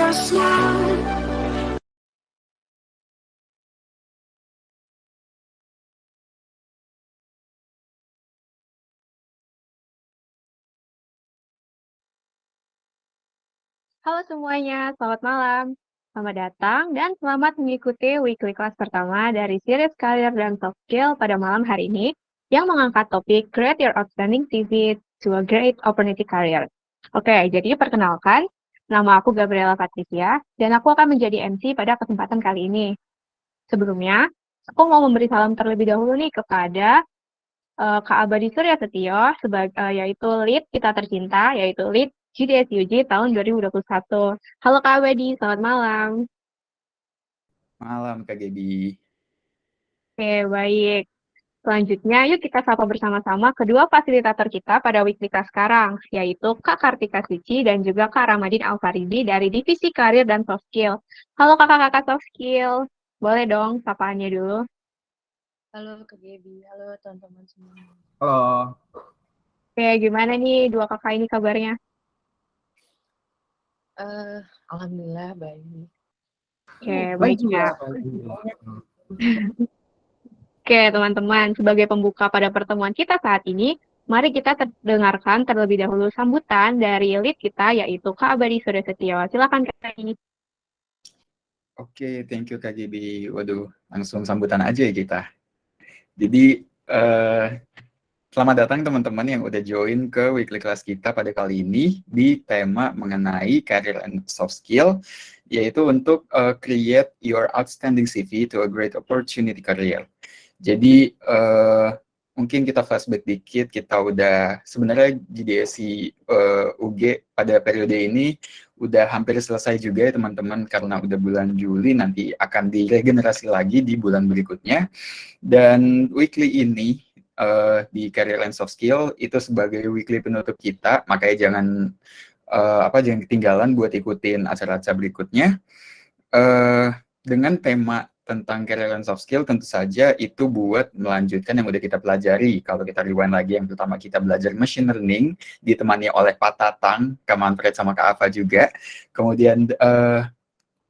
us now. Halo semuanya, selamat malam. Selamat datang dan selamat mengikuti weekly class pertama dari series Career dan Soft Skill pada malam hari ini yang mengangkat topik Create Your Outstanding CV to a Great Opportunity Career. Oke, jadi perkenalkan, nama aku Gabriela Patricia dan aku akan menjadi MC pada kesempatan kali ini. Sebelumnya, aku mau memberi salam terlebih dahulu nih kepada Kak Abadi Surya Setio yaitu lead kita tercinta, yaitu lead GDSUG tahun 2021. Halo Kak Abadi, selamat malam. Malam Kak Gaby. Oke, baik. Selanjutnya, yuk kita sapa bersama-sama kedua fasilitator kita pada weekly class sekarang, yaitu Kak Kartika Suci dan juga Kak Ramadhin Alfaridi dari Divisi Karir dan Soft Skill. Halo kakak-kakak Soft Skill, boleh dong sapaannya dulu. Halo Kak Gaby, halo teman-teman semua. Halo. Oke, gimana nih dua kakak ini kabarnya? Alhamdulillah baik. Oke, baik ya. Oke, teman-teman, sebagai pembuka pada pertemuan kita saat ini, mari kita dengarkan terlebih dahulu sambutan dari lead kita, yaitu Kak Abadi Surya Setio. Silakan Kak ini. Oke, thank you Kak Gaby. Waduh, langsung sambutan aja ya kita. Jadi, selamat datang teman-teman yang udah join ke weekly class kita pada kali ini di tema mengenai career and soft skill, yaitu untuk create your outstanding CV to a great opportunity career. Jadi mungkin kita flashback dikit, kita udah sebenarnya GDSI UG pada periode ini udah hampir selesai juga ya teman-teman, karena udah bulan Juli, nanti akan diregenerasi lagi di bulan berikutnya. Dan weekly ini di Career and Soft Skill itu sebagai weekly penutup kita, makanya jangan ketinggalan buat ikutin acara-acara berikutnya. Dengan tema tentang career and soft skill, tentu saja itu buat melanjutkan yang udah kita pelajari. Kalau kita rewind lagi, yang pertama kita belajar machine learning, ditemani oleh Pak Tatang, Kak Manfred, sama Kak Ava juga. Kemudian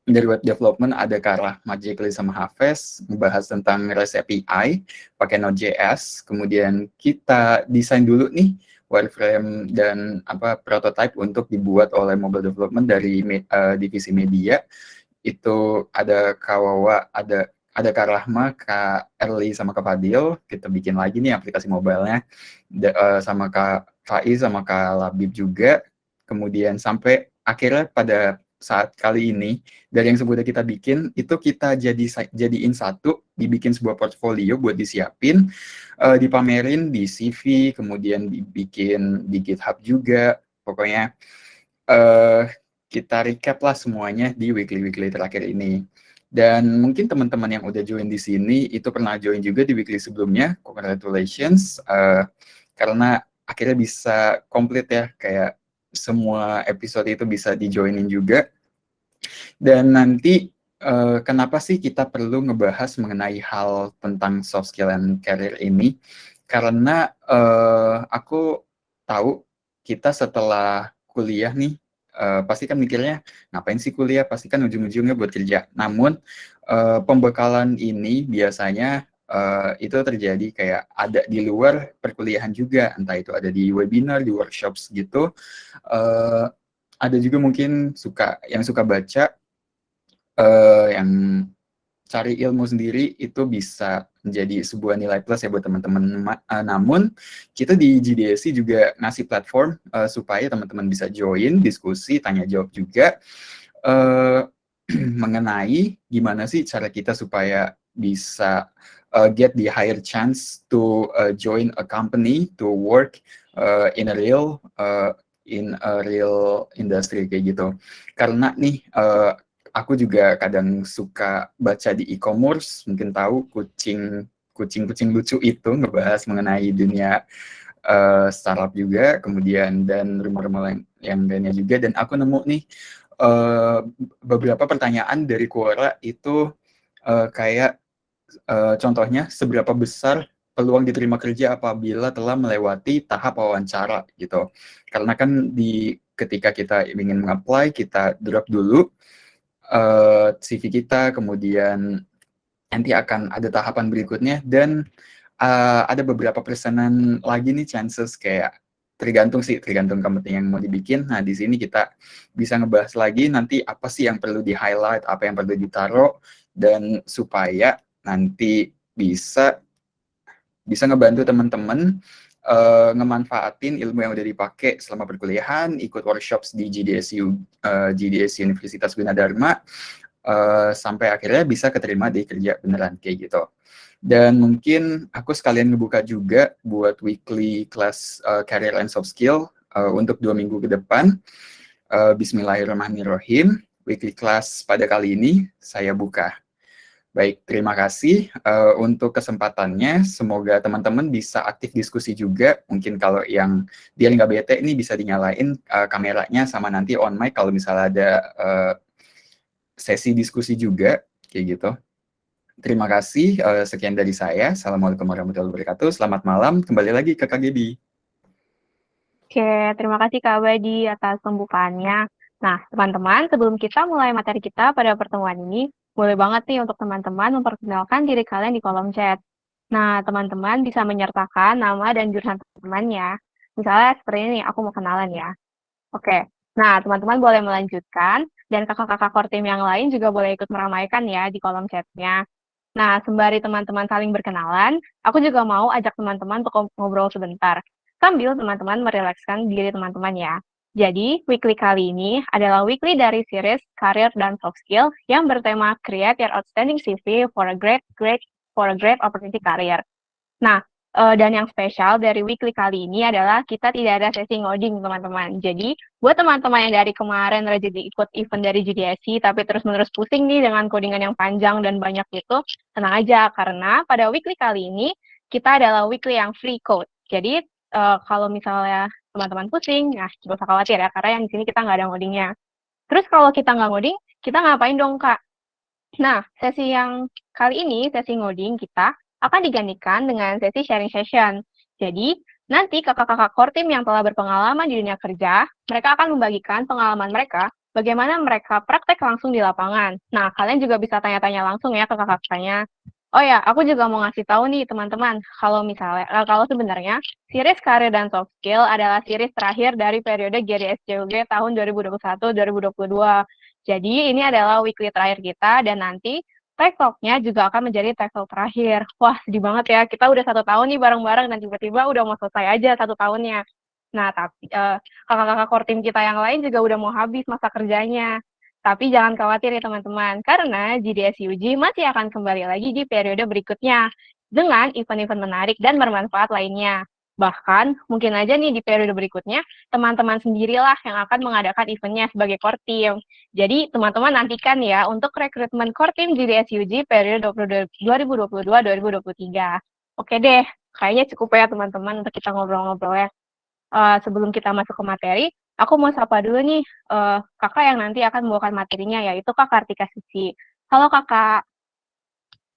dari web development ada Kak Rahmat Jekli sama Hafez, membahas tentang REST API, pakai Node.js. Kemudian kita desain dulu nih wireframe dan prototype untuk dibuat oleh mobile development dari divisi media. Itu ada Kak Wawa, ada Kak Rahma, Kak Erli, sama Kak Fadil. Kita bikin lagi nih aplikasi mobile-nya, sama Kak Faiz, sama Kak Labib juga. Kemudian sampai akhirnya pada saat kali ini, dari yang sebelumnya kita bikin, itu kita jadiin satu, dibikin sebuah portfolio buat disiapin, dipamerin di CV, kemudian dibikin di GitHub juga. Pokoknya kita recap lah semuanya di weekly terakhir ini. Dan mungkin teman-teman yang udah join di sini itu pernah join juga di weekly sebelumnya. Congratulations, karena akhirnya bisa komplit ya, kayak semua episode itu bisa di-joinin juga. Dan nanti kenapa sih kita perlu ngebahas mengenai hal tentang soft skill and career ini? Karena aku tahu kita setelah kuliah nih, pasti kan mikirnya ngapain sih kuliah, pasti kan ujung-ujungnya buat kerja. Namun pembekalan ini biasanya itu terjadi kayak ada di luar perkuliahan juga, entah itu ada di webinar, di workshops gitu. Ada juga mungkin yang suka baca, yang cari ilmu sendiri, itu bisa menjadi sebuah nilai plus ya buat teman-teman. Namun kita di GDSI juga ngasih platform supaya teman-teman bisa join diskusi, tanya jawab juga mengenai gimana sih cara kita supaya bisa get the higher chance to join a company to work in a real industry kayak gitu. Karena nih aku juga kadang suka baca di e-commerce, mungkin tahu kucing lucu itu ngebahas mengenai dunia startup juga, kemudian dan rumor-rumor yang lainnya juga. Dan aku nemu nih beberapa pertanyaan dari Quora itu kayak contohnya, seberapa besar peluang diterima kerja apabila telah melewati tahap wawancara gitu. Karena kan di ketika kita ingin mengapply, kita drop dulu CV kita, kemudian nanti akan ada tahapan berikutnya, dan ada beberapa persenan lagi nih chances, kayak tergantung company yang mau dibikin. Nah, di sini kita bisa ngebahas lagi nanti apa sih yang perlu di-highlight, apa yang perlu ditaruh, dan supaya nanti bisa ngebantu teman-teman ngemanfaatin ilmu yang udah dipakai selama perkuliahan, ikut workshops di GDSU Universitas Gunadarma, sampai akhirnya bisa keterima di kerja beneran kayak gitu. Dan mungkin aku sekalian ngebuka juga buat weekly class Career and Soft Skill untuk 2 minggu ke depan. Bismillahirrahmanirrahim. Weekly class pada kali ini saya buka. Baik, terima kasih untuk kesempatannya. Semoga teman-teman bisa aktif diskusi juga. Mungkin kalau yang dia nggak bete ini bisa dinyalain kameranya, sama nanti on mic kalau misalnya ada sesi diskusi juga, kayak gitu. Terima kasih, sekian dari saya. Assalamualaikum warahmatullahi wabarakatuh. Selamat malam, kembali lagi ke Kak Gaby. Oke, terima kasih Kak Abadi atas pembukaannya. Nah, teman-teman, sebelum kita mulai materi kita pada pertemuan ini, boleh banget nih untuk teman-teman memperkenalkan diri kalian di kolom chat. Nah, teman-teman bisa menyertakan nama dan jurusan temannya. Misalnya seperti ini, aku mau kenalan ya. Oke, nah teman-teman boleh melanjutkan, dan kakak-kakak core team yang lain juga boleh ikut meramaikan ya di kolom chatnya. Nah, sembari teman-teman saling berkenalan, aku juga mau ajak teman-teman untuk ngobrol sebentar, sambil teman-teman merilekskan diri teman-teman ya. Jadi, weekly kali ini adalah weekly dari series Career dan Soft Skill yang bertema Create Your Outstanding CV for a Great Opportunity Career. Nah, dan yang spesial dari weekly kali ini adalah kita tidak ada sesi ngoding, teman-teman. Jadi, buat teman-teman yang dari kemarin rajin ikut event dari GDSI, tapi terus-menerus pusing nih dengan codingan yang panjang dan banyak itu, tenang aja, karena pada weekly kali ini, kita adalah weekly yang free code. Jadi, kalau misalnya teman-teman pusing, nah, gak usah khawatir ya, karena yang di sini kita nggak ada ngodingnya. Terus kalau kita nggak ngoding, kita ngapain dong, Kak? Nah, sesi yang kali ini, sesi ngoding kita, akan digantikan dengan sesi sharing session. Jadi, nanti kakak-kakak core team yang telah berpengalaman di dunia kerja, mereka akan membagikan pengalaman mereka, bagaimana mereka praktek langsung di lapangan. Nah, kalian juga bisa tanya-tanya langsung ya ke kakak-kakaknya. Oh ya, aku juga mau ngasih tahu nih teman-teman, kalau sebenarnya series Career dan Soft Skill adalah series terakhir dari periode GDSCUG tahun 2021-2022. Jadi ini adalah weekly terakhir kita, dan nanti Tech Talk-nya juga akan menjadi Tech Talk terakhir. Wah, sedih banget ya, kita udah 1 tahun nih bareng-bareng, dan tiba-tiba udah mau selesai aja 1 tahunnya. Nah, tapi kakak-kakak core team kita yang lain juga udah mau habis masa kerjanya. Tapi jangan khawatir ya teman-teman, karena GDSUG masih akan kembali lagi di periode berikutnya dengan event-event menarik dan bermanfaat lainnya. Bahkan, mungkin aja nih di periode berikutnya, teman-teman sendirilah yang akan mengadakan eventnya sebagai core team. Jadi, teman-teman nantikan ya untuk rekrutmen core team GDSUG periode 2022-2023. Oke deh, kayaknya cukup ya teman-teman untuk kita ngobrol-ngobrol ya. Sebelum kita masuk ke materi, aku mau sapa dulu nih kakak yang nanti akan membawakan materinya, yaitu Kak Kartika Suci. Halo kakak.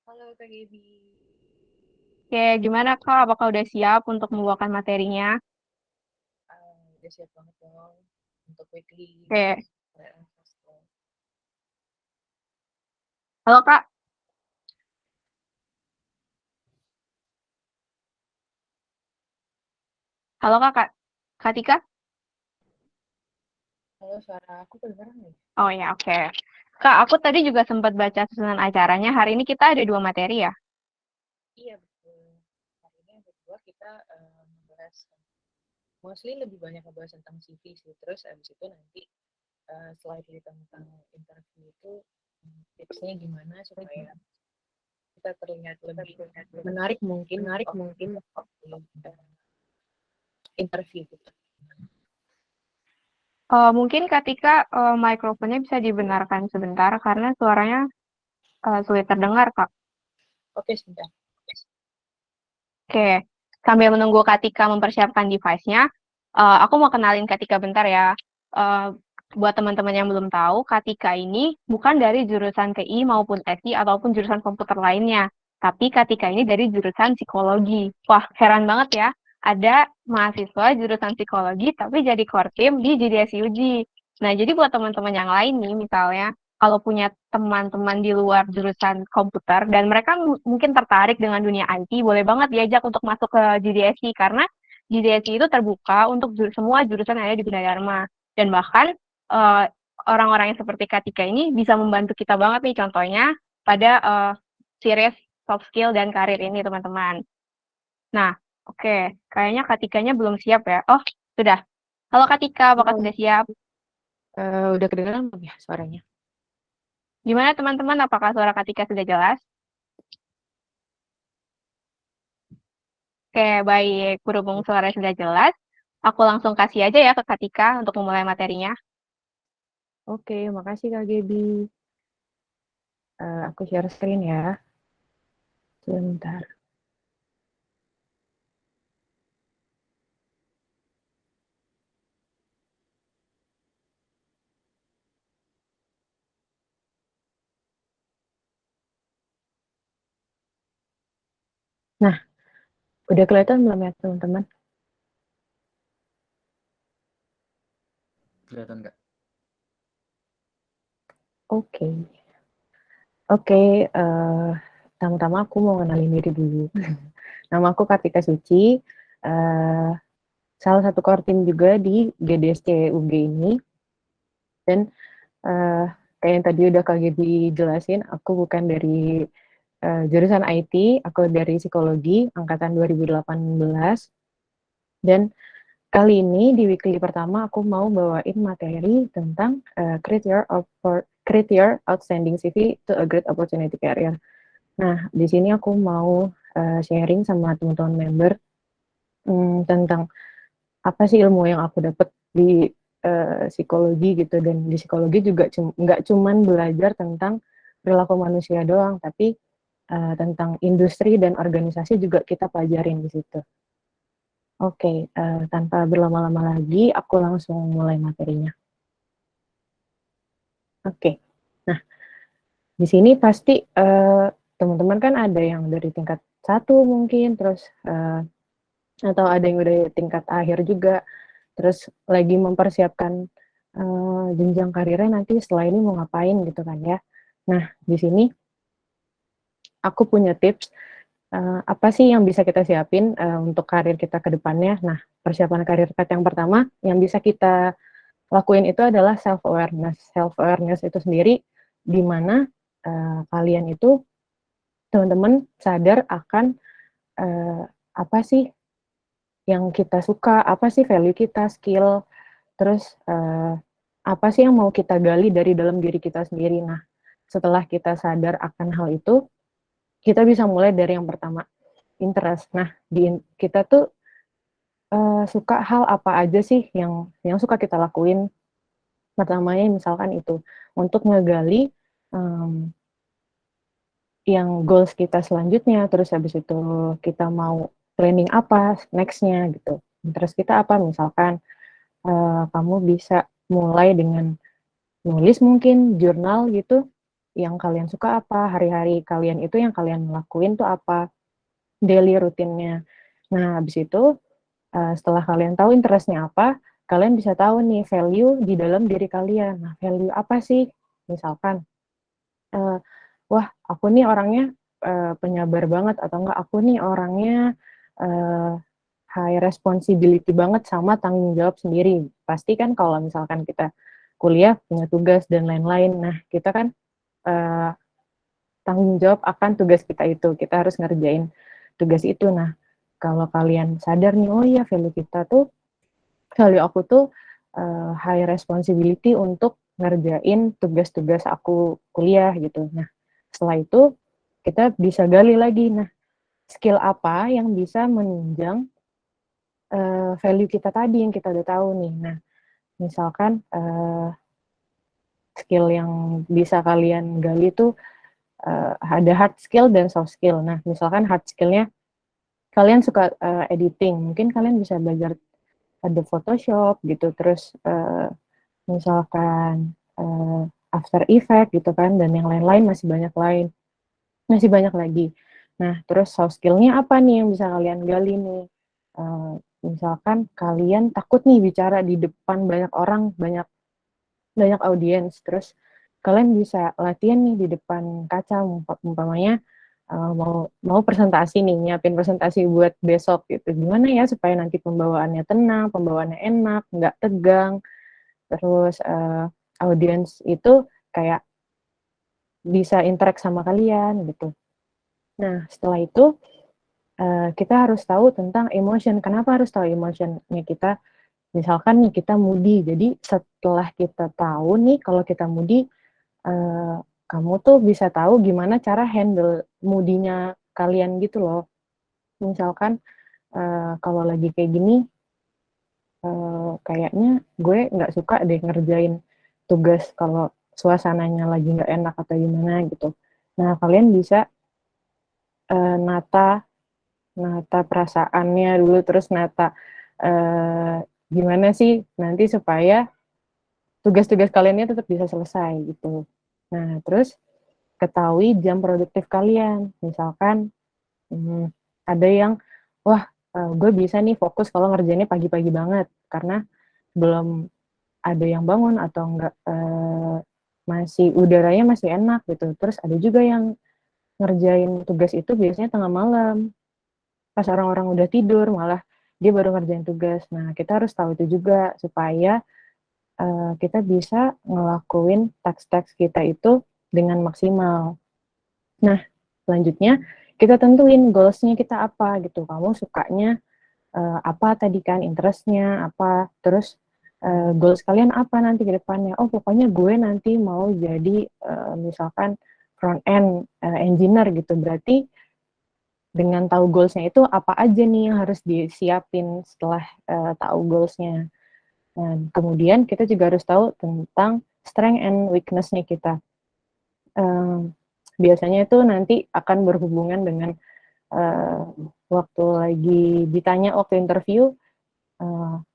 Halo Kak Gaby. Oke, gimana Kak? Apakah udah siap untuk membawakan materinya? Udah siap banget dong untuk weekly. Oke. Halo Kak. Halo Kak Tika? Halo, suara aku kedengeran nih? Oh ya, oke. Kak, aku tadi juga sempat baca susunan acaranya. Hari ini kita ada 2 materi ya? Iya, betul. Hari ini yang kedua kita membahas, mostly lebih banyak membahas tentang CV sih. Terus abis itu nanti slide tentang interview itu tipsnya gimana supaya kita terlihat lebih menarik mungkin interview gitu. Mungkin ketika mikrofonnya bisa dibenarkan sebentar karena suaranya sulit terdengar, Kak. Oke, sebentar. Oke, sambil menunggu Katika mempersiapkan device-nya, aku mau kenalin Katika bentar ya. Buat teman-teman yang belum tahu, Katika ini bukan dari jurusan TI maupun SI ataupun jurusan komputer lainnya. Tapi Katika ini dari jurusan psikologi. Wah, heran banget ya. ada mahasiswa jurusan psikologi tapi jadi core team di GDSUG. Nah, jadi buat teman-teman yang lain nih, misalnya kalau punya teman-teman di luar jurusan komputer dan mereka mungkin tertarik dengan dunia IT, boleh banget diajak untuk masuk ke GDSI karena GDSI itu terbuka untuk semua jurusan yang ada di Gunadarma. Dan bahkan eh, orang-orang yang seperti Katika ini bisa membantu kita banget nih, contohnya pada series soft skill dan karir ini, teman-teman. Nah, oke, kayaknya Katikanya belum siap ya. Oh, sudah. Halo Katika, apakah sudah siap? Udah kedengeran belum ya suaranya? Gimana teman-teman, apakah suara Katika sudah jelas? Oke, baik. Berhubung suara sudah jelas, aku langsung kasih aja ya ke Katika untuk memulai materinya. Oke, makasih Kak Gaby. Aku share screen ya. Sebentar. Nah, udah kelihatan belum ya teman-teman? Kelihatan nggak? Oke. Oke, pertama-tama aku mau kenalin diri dulu. Nama aku Kartika Suci, salah satu core team juga di GDSC UG ini. Dan kayak yang tadi udah Kak Gaby jelasin, aku bukan dari jurusan IT, aku dari psikologi, angkatan 2018. Dan kali ini di weekly pertama aku mau bawain materi tentang create your outstanding CV to a great opportunity career. Nah, di sini aku mau sharing sama teman-teman member tentang apa sih ilmu yang aku dapat di psikologi gitu. Dan di psikologi juga nggak cuman belajar tentang perilaku manusia doang, tapi tentang industri dan organisasi juga kita pelajarin di situ. Oke, tanpa berlama-lama lagi, aku langsung mulai materinya. Oke, nah di sini pasti teman-teman kan ada yang dari tingkat 1 mungkin, terus atau ada yang udah tingkat akhir juga, terus lagi mempersiapkan jenjang karirnya nanti setelah ini mau ngapain gitu kan ya. Nah, di sini aku punya tips apa sih yang bisa kita siapin untuk karir kita ke depannya. Nah, persiapan karir path yang pertama yang bisa kita lakuin itu adalah self awareness. Self awareness itu sendiri di mana kalian itu teman-teman sadar akan apa sih yang kita suka, apa sih value kita, skill, terus apa sih yang mau kita gali dari dalam diri kita sendiri. Nah, setelah kita sadar akan hal itu, kita bisa mulai dari yang pertama, interest. Nah, kita tuh suka hal apa aja sih yang suka kita lakuin. Pertamanya misalkan itu untuk ngegali yang goals kita selanjutnya, terus habis itu kita mau planning apa next-nya gitu. Terus kita apa, misalkan kamu bisa mulai dengan nulis mungkin jurnal gitu, yang kalian suka apa, hari-hari kalian itu yang kalian lakuin tuh apa, daily rutinnya. Nah, habis itu setelah kalian tahu interestnya apa, kalian bisa tahu nih value di dalam diri kalian. Nah, value apa sih? Misalkan, wah aku nih orangnya penyabar banget, atau enggak aku nih orangnya high responsibility banget sama tanggung jawab sendiri. Pasti kan kalau misalkan kita kuliah punya tugas dan lain-lain, nah kita kan tanggung jawab akan tugas kita itu, kita harus ngerjain tugas itu. Nah, kalau kalian sadar nih, oh iya value aku tuh high responsibility untuk ngerjain tugas-tugas aku kuliah gitu. Nah, setelah itu kita bisa gali lagi, nah skill apa yang bisa menunjang value kita tadi yang kita udah tahu nih. Nah, misalkan skill yang bisa kalian gali tuh ada hard skill dan soft skill. Nah, misalkan hard skillnya kalian suka editing, mungkin kalian bisa belajar ada Photoshop gitu, terus misalkan After Effect gitu kan, dan yang lain-lain masih banyak lagi. Nah, terus soft skill-nya apa nih yang bisa kalian gali nih? Misalkan kalian takut nih bicara di depan banyak orang, banyak audiens, terus kalian bisa latihan nih di depan kaca, umpamanya mau presentasi nih, nyiapin presentasi buat besok gitu. Gimana ya supaya nanti pembawaannya tenang, pembawaannya enak, nggak tegang, terus audiens itu kayak bisa interact sama kalian gitu. Nah, setelah itu kita harus tahu tentang emotion. Kenapa harus tahu emotionnya kita? Misalkan nih kita moody, jadi setelah kita tahu nih kalau kita moody, kamu tuh bisa tahu gimana cara handle moody-nya kalian gitu loh. Misalkan kalau lagi kayak gini, kayaknya gue nggak suka deh ngerjain tugas kalau suasananya lagi nggak enak atau gimana gitu. Nah, kalian bisa nata perasaannya dulu, terus nata gimana sih nanti supaya tugas-tugas kaliannya tetap bisa selesai gitu. Nah, terus ketahui jam produktif kalian. Misalkan ada yang, wah gue bisa nih fokus kalau ngerjainnya pagi-pagi banget, karena belum ada yang bangun atau enggak masih udaranya masih enak gitu. Terus ada juga yang ngerjain tugas itu biasanya tengah malam, pas orang-orang udah tidur malah dia baru ngerjain tugas. Nah, kita harus tahu itu juga supaya kita bisa ngelakuin teks-teks kita itu dengan maksimal. Nah, selanjutnya kita tentuin goals-nya kita apa gitu. Kamu sukanya apa tadi kan, interest-nya apa, terus goals kalian apa nanti ke depannya. Oh, pokoknya gue nanti mau jadi misalkan front end engineer gitu. Berarti dengan tahu goals-nya itu apa aja nih yang harus disiapin setelah tahu goals-nya. Dan kemudian kita juga harus tahu tentang strength and weakness-nya kita. Biasanya itu nanti akan berhubungan dengan waktu lagi ditanya waktu interview,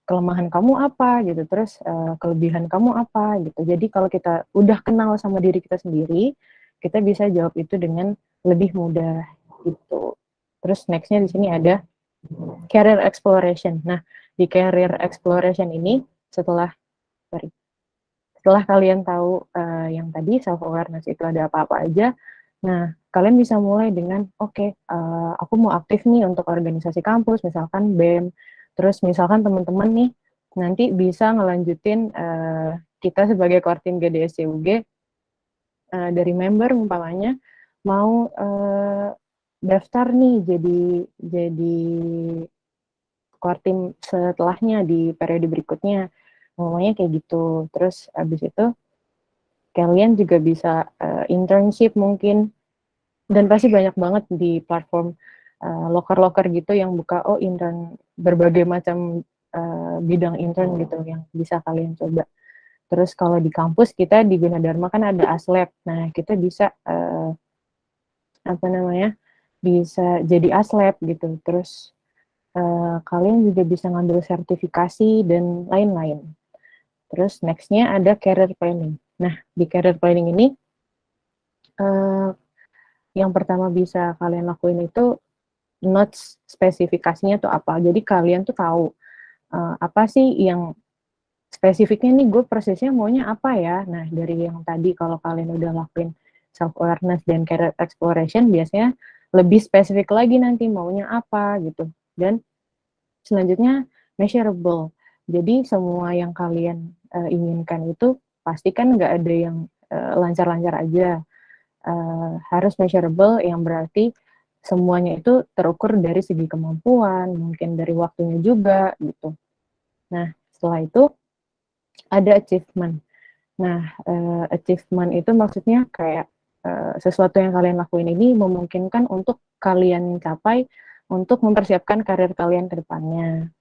kelemahan kamu apa gitu, terus kelebihan kamu apa gitu. Jadi kalau kita udah kenal sama diri kita sendiri, kita bisa jawab itu dengan lebih mudah gitu. Terus next-nya di sini ada career exploration. Nah, di career exploration ini setelah kalian tahu yang tadi self awareness itu ada apa-apa aja, nah kalian bisa mulai dengan oke, aku mau aktif nih untuk organisasi kampus, misalkan BEM, terus misalkan teman-teman nih nanti bisa ngelanjutin kita sebagai core team GDSCUG dari member umpamanya mau daftar nih jadi core team setelahnya di periode berikutnya, ngomongnya kayak gitu. Terus abis itu kalian juga bisa internship mungkin, dan pasti banyak banget di platform loker-loker gitu yang buka intern, berbagai macam bidang intern gitu yang bisa kalian coba. Terus kalau di kampus kita di Gunadarma kan ada ASLab. Nah, kita bisa bisa jadi ASLab gitu. Terus kalian juga bisa ngambil sertifikasi dan lain-lain. Terus next-nya ada career planning. Nah, di career planning ini yang pertama bisa kalian lakuin itu notes spesifikasinya tuh apa. Jadi kalian tuh tahu apa sih yang spesifiknya nih, gue persisnya maunya apa ya. Nah, dari yang tadi kalau kalian udah lakuin self awareness dan career exploration, biasanya lebih spesifik lagi nanti maunya apa gitu. Dan selanjutnya measurable. Jadi semua yang kalian inginkan itu pastikan nggak ada yang lancar-lancar aja. Harus measurable, yang berarti semuanya itu terukur dari segi kemampuan, mungkin dari waktunya juga gitu. Nah, setelah itu ada achievement. Nah, achievement itu maksudnya kayak sesuatu yang kalian lakuin ini memungkinkan untuk kalian capai untuk mempersiapkan karir kalian ke depannya.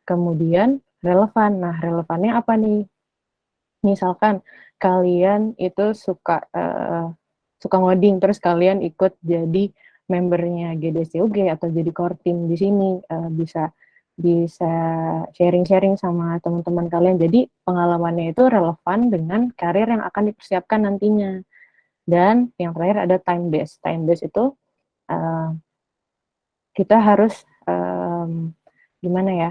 Kemudian relevan. Nah, relevannya apa nih? Misalkan kalian itu suka ngoding, terus kalian ikut jadi membernya GDSCUG atau jadi core team di sini, bisa sharing-sharing sama teman-teman kalian. Jadi pengalamannya itu relevan dengan karir yang akan dipersiapkan nantinya. Dan yang terakhir ada time base. Time base itu kita harus gimana ya,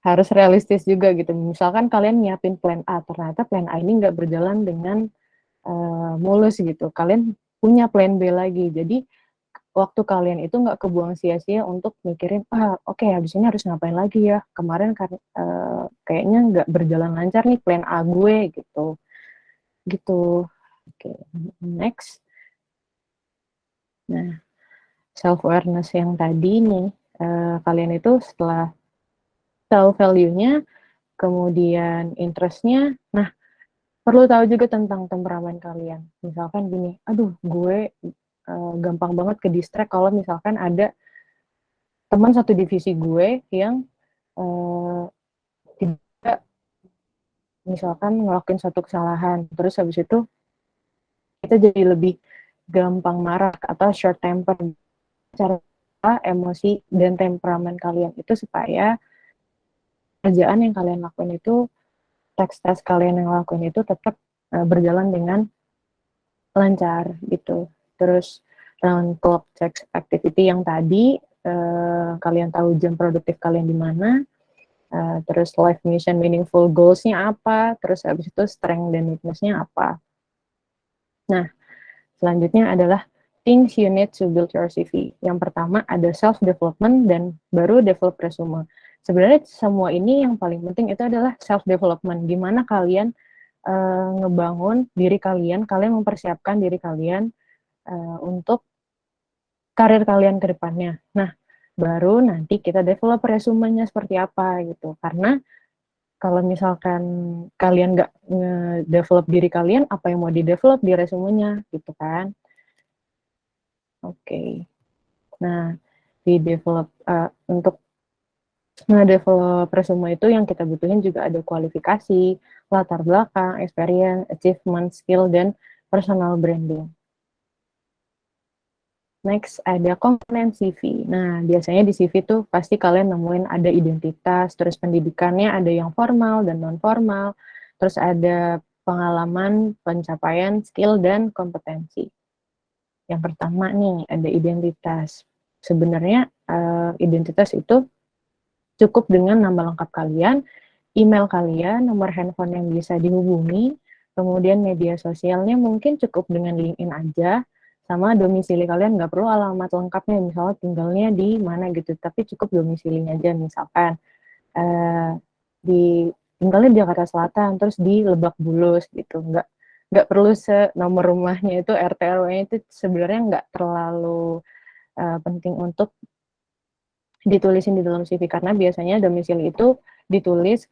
harus realistis juga gitu. Misalkan kalian nyiapin plan A, ternyata plan A ini nggak berjalan dengan mulus gitu. Kalian punya plan B lagi. Jadi waktu kalian itu nggak kebuang sia-sia untuk mikirin, oke, habis ini harus ngapain lagi ya. Kemarin kayaknya nggak berjalan lancar nih plan A gue gitu. Gitu. Oke, next. Nah, self-awareness yang tadi nih, kalian itu setelah tahu value-nya, kemudian interest-nya, nah perlu tahu juga tentang temperamen kalian. Misalkan gini, aduh gue gampang banget ke distract kalau misalkan ada teman satu divisi gue yang tidak misalkan ngelakuin satu kesalahan, terus habis itu kita jadi lebih gampang marah atau short temper. Cara emosi dan temperamen kalian itu supaya kerjaan yang kalian lakuin itu, teks kalian yang lakuin itu tetap berjalan dengan lancar gitu. Terus round clock check activity yang tadi, kalian tahu jam produktif kalian di mana, terus life mission meaningful goals-nya apa, terus habis itu strength dan weakness-nya apa. Nah, selanjutnya adalah things you need to build your CV. Yang pertama ada self-development dan baru develop resume. Sebenarnya semua ini yang paling penting itu adalah self-development. Gimana kalian ngebangun diri kalian mempersiapkan diri kalian untuk karir kalian ke depannya. Nah, baru nanti kita develop resumenya seperti apa gitu. Karena kalau misalkan kalian nggak nge-develop diri kalian, apa yang mau di-develop di resumenya gitu kan. Oke. Nah, di-develop untuk nge-develop resume itu yang kita butuhin juga ada kualifikasi, latar belakang, experience, achievement, skill, dan personal branding. Next, ada komponen CV. Nah, biasanya di CV tuh pasti kalian nemuin ada identitas, terus pendidikannya ada yang formal dan non-formal, terus ada pengalaman, pencapaian, skill, dan kompetensi. Yang pertama nih, ada identitas. Sebenarnya identitas itu cukup dengan nama lengkap kalian, email kalian, nomor handphone yang bisa dihubungi, kemudian media sosialnya mungkin cukup dengan LinkedIn aja, sama domisili kalian nggak perlu alamat lengkapnya, misalnya tinggalnya di mana gitu, tapi cukup domisilinya aja, misalkan tinggalnya di Jakarta Selatan, terus di Lebak Bulus gitu, nggak perlu nomor rumahnya itu RT RW-nya itu sebenarnya nggak terlalu penting untuk ditulisin di dalam CV karena biasanya domisili itu ditulis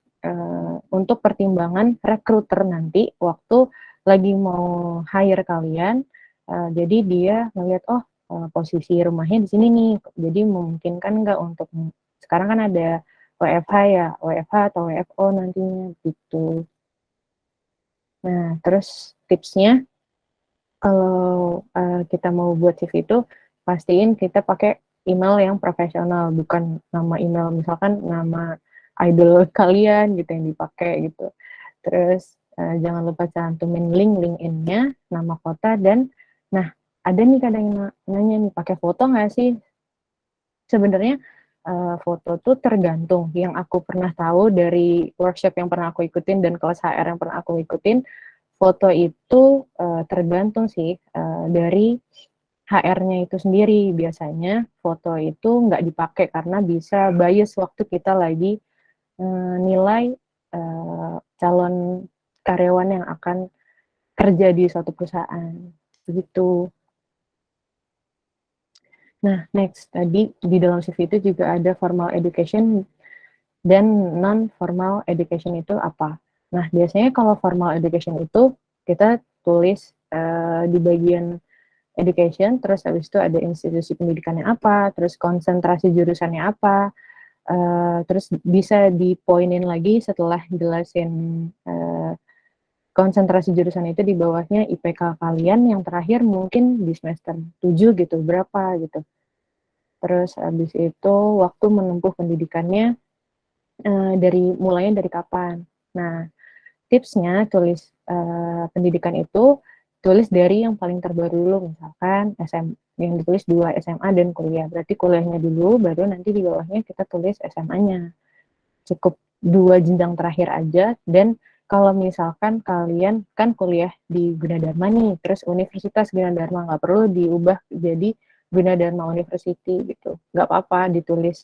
untuk pertimbangan recruiter nanti waktu lagi mau hire kalian. Jadi dia ngelihat posisi rumahnya di sini nih, jadi memungkinkan nggak untuk sekarang kan ada WFH ya, WFH atau WFO nantinya gitu. Nah, terus tipsnya kalau kita mau buat CV itu pastiin kita pakai email yang profesional, bukan nama email misalkan nama idol kalian gitu yang dipakai gitu. Terus jangan lupa cantumin link LinkedIn-nya, nama kota, dan nah ada nih kadang yang nanya nih pakai foto nggak sih? Sebenarnya foto tuh tergantung. Yang aku pernah tahu dari workshop yang pernah aku ikutin dan kelas HR yang pernah aku ikutin, foto itu tergantung sih dari HR-nya itu sendiri. Biasanya foto itu nggak dipakai karena bisa bias waktu kita lagi nilai calon karyawan yang akan kerja di suatu perusahaan. Begitu. Nah, next, tadi di dalam CV itu juga ada formal education dan non-formal education itu apa. Nah, biasanya kalau formal education itu kita tulis di bagian education, terus habis itu ada institusi pendidikannya apa, terus konsentrasi jurusannya apa, terus bisa dipoinin lagi setelah jelasin konsentrasi jurusan itu di bawahnya IPK kalian yang terakhir mungkin di semester 7 gitu, berapa gitu. Terus habis itu waktu menempuh pendidikannya mulainya dari kapan. Nah, tipsnya tulis pendidikan itu tulis dari yang paling terbaru dulu, misalkan yang ditulis 2 SMA dan kuliah. Berarti kuliahnya dulu, baru nanti di bawahnya kita tulis SMA-nya. Cukup 2 jenjang terakhir aja. Dan kalau misalkan kalian kan kuliah di Gunadarma nih, terus Universitas Gunadarma, nggak perlu diubah jadi Gunadarma University gitu. Nggak apa-apa ditulis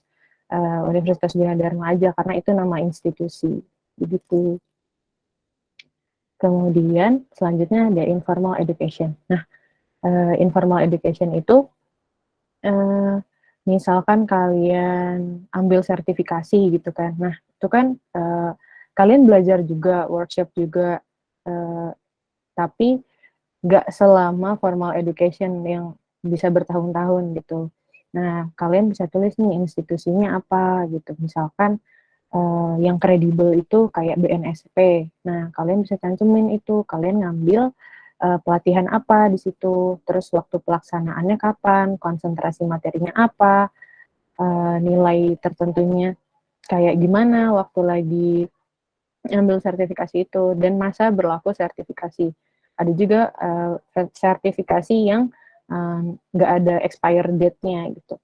Universitas Gunadarma aja, karena itu nama institusi. Begitu. Kemudian selanjutnya ada informal education. Nah, informal education itu misalkan kalian ambil sertifikasi gitu kan. Nah, itu kan kalian belajar juga, workshop juga, tapi nggak selama formal education yang bisa bertahun-tahun gitu. Nah, kalian bisa tulis nih institusinya apa gitu. Misalkan yang kredibel itu kayak BNSP. Nah, kalian bisa cantumin itu. Kalian ngambil pelatihan apa di situ, terus waktu pelaksanaannya kapan, konsentrasi materinya apa, nilai tertentunya kayak gimana waktu lagi ambil sertifikasi itu, dan masa berlaku sertifikasi. Ada juga sertifikasi yang nggak ada expire date-nya gitu.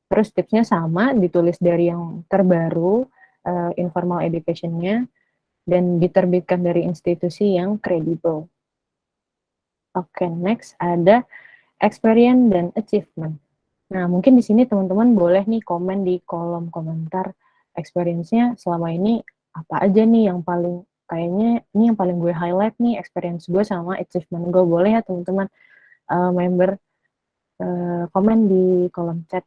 Terus tipsnya sama, ditulis dari yang terbaru, informal education-nya, dan diterbitkan dari institusi yang kredibel. Oke, next ada experience dan achievement. Nah, mungkin di sini teman-teman boleh nih komen di kolom komentar experience-nya selama ini apa aja nih yang paling, kayaknya ini yang paling gue highlight nih experience gue sama achievement gue. Boleh ya teman-teman member komen di kolom chat.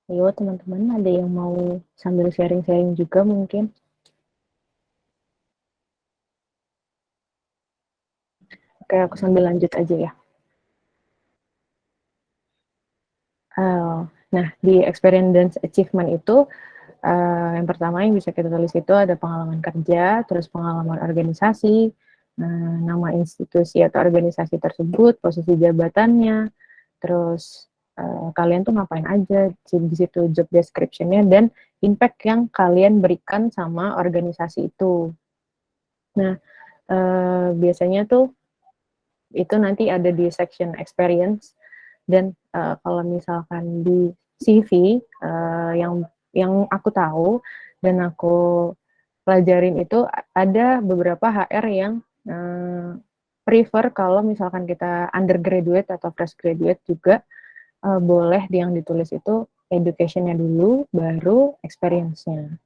Ayo teman-teman, ada yang mau sambil sharing-sharing juga mungkin? Oke, aku sambil lanjut aja ya. Nah, di experience dan achievement itu, yang pertama yang bisa kita tulis itu ada pengalaman kerja, terus pengalaman organisasi, nama institusi atau organisasi tersebut, posisi jabatannya, terus kalian tuh ngapain aja di situ, job description-nya, dan impact yang kalian berikan sama organisasi itu. Nah, biasanya tuh itu nanti ada di section experience, dan kalau misalkan di CV yang aku tahu dan aku pelajarin itu ada beberapa HR yang prefer kalau misalkan kita undergraduate atau fresh graduate juga boleh yang ditulis itu education-nya dulu, baru experience-nya.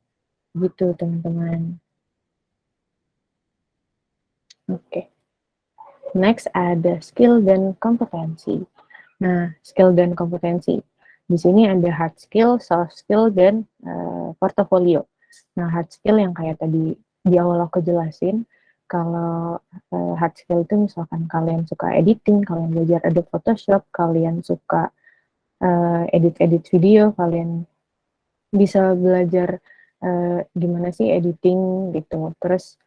Gitu, teman-teman. Oke. Next ada skill dan kompetensi. Nah, skill dan kompetensi. Di sini ada hard skill, soft skill, dan portofolio. Nah, hard skill yang kayak tadi di awal aku jelasin, kalau hard skill itu misalkan kalian suka editing, kalian belajar Adobe Photoshop, kalian suka edit-edit video, kalian bisa belajar gimana sih editing gitu. Terus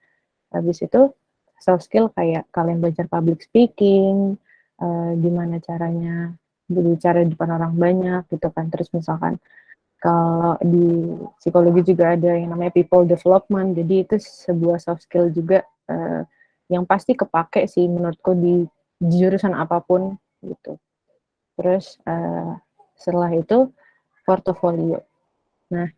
habis itu soft skill kayak kalian belajar public speaking, gimana caranya berbicara di depan orang banyak gitu kan. Terus misalkan kalau di psikologi juga ada yang namanya people development, jadi itu sebuah soft skill juga yang pasti kepake sih menurutku di jurusan apapun gitu. Terus setelah itu portofolio. Nah,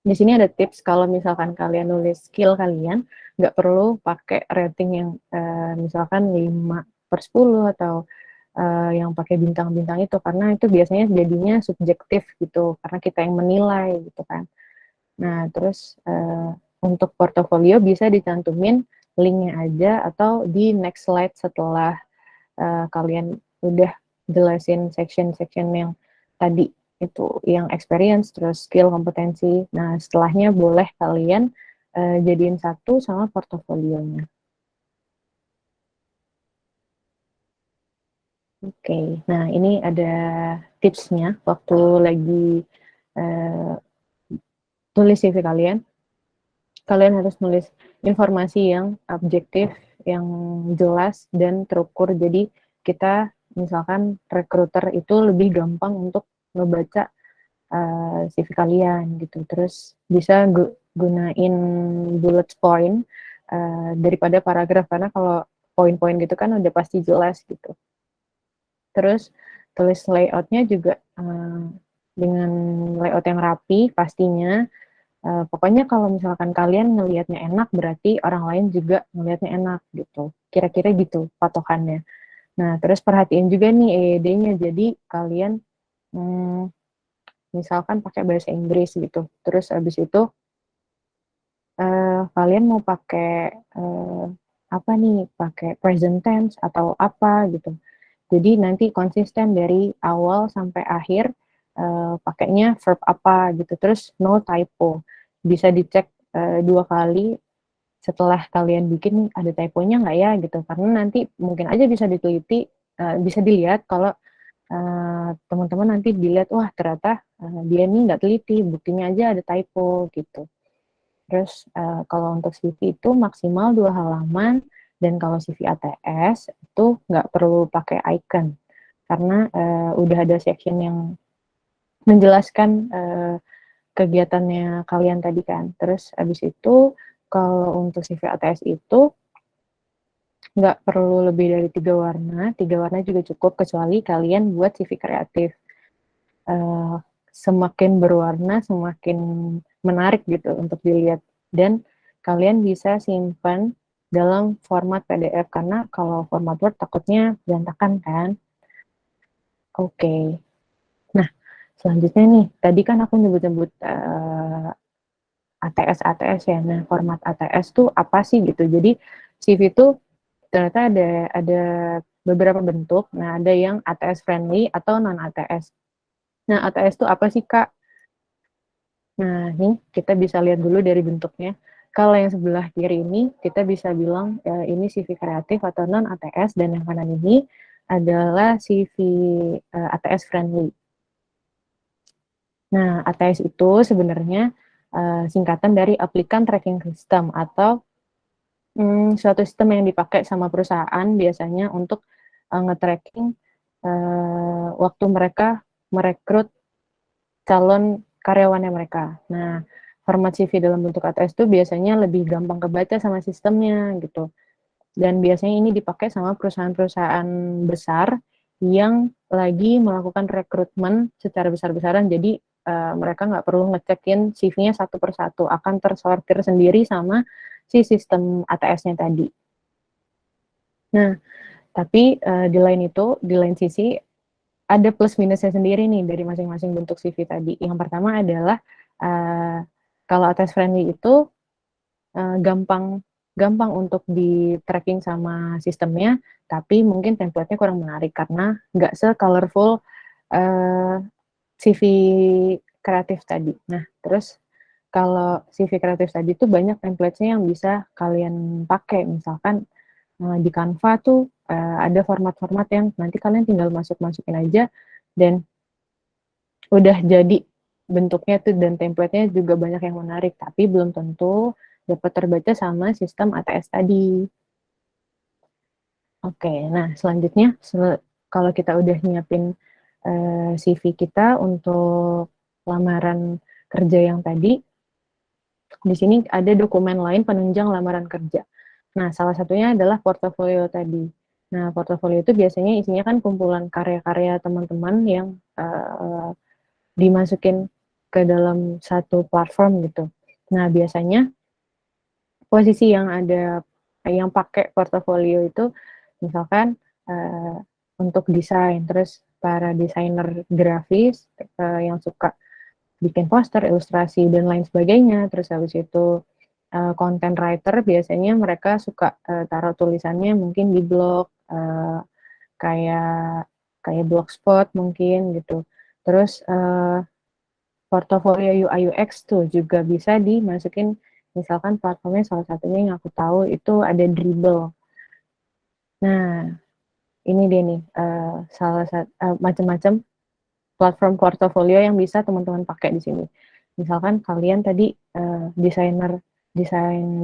di sini ada tips kalau misalkan kalian nulis skill kalian, nggak perlu pakai rating yang misalkan 5/10 atau yang pakai bintang-bintang itu, karena itu biasanya jadinya subjektif gitu, karena kita yang menilai gitu kan. Nah, terus untuk portofolio bisa dicantumin linknya aja atau di next slide setelah kalian udah jelasin section-section yang tadi itu, yang experience, terus skill, kompetensi. Nah, setelahnya boleh kalian jadiin satu sama portofolionya. Oke, nah ini ada tipsnya waktu lagi tulis CV kalian. Kalian harus nulis informasi yang objektif, yang jelas, dan terukur. Jadi kita misalkan recruiter itu lebih gampang untuk ngebaca CV kalian gitu. Terus bisa gunain bullet point daripada paragraf, karena kalau poin-poin gitu kan udah pasti jelas gitu. Terus tulis layoutnya juga dengan layout yang rapi pastinya. Pokoknya kalau misalkan kalian ngelihatnya enak, berarti orang lain juga ngelihatnya enak gitu. Kira-kira gitu patokannya. Nah, terus perhatiin juga nih EED-nya. Jadi kalian misalkan pakai bahasa Inggris gitu. Terus abis itu kalian mau pakai apa nih? Pakai present tense atau apa gitu. Jadi nanti konsisten dari awal sampai akhir pakainya verb apa gitu. Terus no typo. Bisa dicek 2 kali setelah kalian bikin ada typonya nggak ya gitu. Karena nanti mungkin aja bisa diteliti, bisa dilihat kalau teman-teman nanti dilihat, wah ternyata dia ini nggak teliti, buktinya aja ada typo gitu. Terus kalau untuk CV itu maksimal 2 halaman, dan kalau CV ATS itu nggak perlu pakai icon, karena udah ada section yang menjelaskan kegiatannya kalian tadi kan. Terus abis itu kalau untuk CV ATS itu nggak perlu lebih dari 3 warna, 3 warna juga cukup kecuali kalian buat CV kreatif. Semakin berwarna semakin menarik gitu untuk dilihat, dan kalian bisa simpan dalam format PDF, karena kalau format Word takutnya berantakan kan. Oke. Nah, selanjutnya nih, tadi kan aku nyebut-nyebut ATS ya. Nah, format ATS tuh apa sih gitu. Jadi CV itu ternyata ada beberapa bentuk. Nah, ada yang ATS friendly atau non ATS. Nah, ATS itu apa sih, Kak? Nah, nih kita bisa lihat dulu dari bentuknya. Kalau yang sebelah kiri ini, kita bisa bilang ini CV kreatif atau non ATS, dan yang kanan ini adalah CV ATS friendly. Nah, ATS itu sebenarnya singkatan dari Applicant Tracking System, atau suatu sistem yang dipakai sama perusahaan biasanya untuk nge-tracking waktu mereka merekrut calon karyawannya mereka. Nah, format CV dalam bentuk ATS itu biasanya lebih gampang kebaca sama sistemnya gitu. Dan biasanya ini dipakai sama perusahaan-perusahaan besar yang lagi melakukan rekrutmen secara besar-besaran. Jadi mereka nggak perlu ngecekin CV-nya satu persatu, akan tersortir sendiri sama si sistem ATS-nya tadi. Nah, tapi di lain sisi ada plus minusnya sendiri nih dari masing-masing bentuk CV tadi. Yang pertama adalah kalau ATS friendly itu gampang untuk di tracking sama sistemnya, tapi mungkin template-nya kurang menarik karena nggak se-colorful CV kreatif tadi. Nah, terus kalau CV kreatif tadi tuh banyak template-nya yang bisa kalian pakai. Misalkan di Canva tuh ada format-format yang nanti kalian tinggal masukin aja, dan udah jadi bentuknya tuh, dan template-nya juga banyak yang menarik, tapi belum tentu dapat terbaca sama sistem ATS tadi. Oke, nah selanjutnya kalau kita udah nyiapin CV kita untuk lamaran kerja yang tadi, di sini ada dokumen lain penunjang lamaran kerja. Nah, salah satunya adalah portofolio tadi. Nah, portofolio itu biasanya isinya kan kumpulan karya-karya teman-teman yang dimasukin ke dalam satu platform gitu. Nah, biasanya posisi yang ada yang pakai portofolio itu misalkan untuk desain, terus para desainer grafis yang suka bikin poster, ilustrasi, dan lain sebagainya. Terus habis itu content writer biasanya mereka suka taruh tulisannya mungkin di blog kayak blogspot mungkin gitu. Terus portofolio UI UX tuh juga bisa dimasukin, misalkan platformnya salah satunya yang aku tahu itu ada Dribbble. Nah, ini dia nih salah satu macam-macam platform portofolio yang bisa teman-teman pakai di sini. Misalkan kalian tadi desain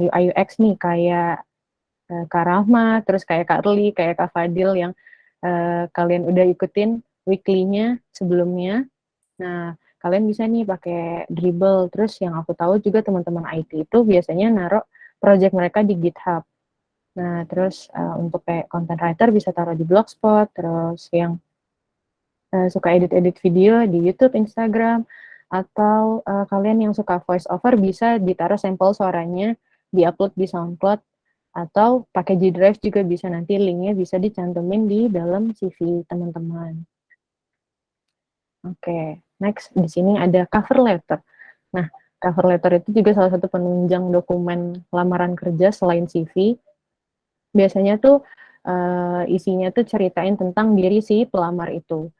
UI UX nih kayak Kak Rahma, terus kayak Kak Rli, kayak Kak Fadil yang kalian udah ikutin weekly-nya sebelumnya. Nah, kalian bisa nih pakai Dribbble. Terus yang aku tahu juga teman-teman IT itu biasanya naruh project mereka di GitHub. Nah, terus untuk kayak content writer bisa taruh di Blogspot, terus yang suka edit-edit video di YouTube, Instagram, atau kalian yang suka voice over bisa ditaruh sampel suaranya, diupload di SoundCloud, atau pakai G Drive juga bisa, nanti linknya bisa dicantumin di dalam CV teman-teman. Oke, next di sini ada cover letter. Nah, cover letter itu juga salah satu penunjang dokumen lamaran kerja selain CV. Biasanya tuh isinya tuh ceritain tentang diri si pelamar itu.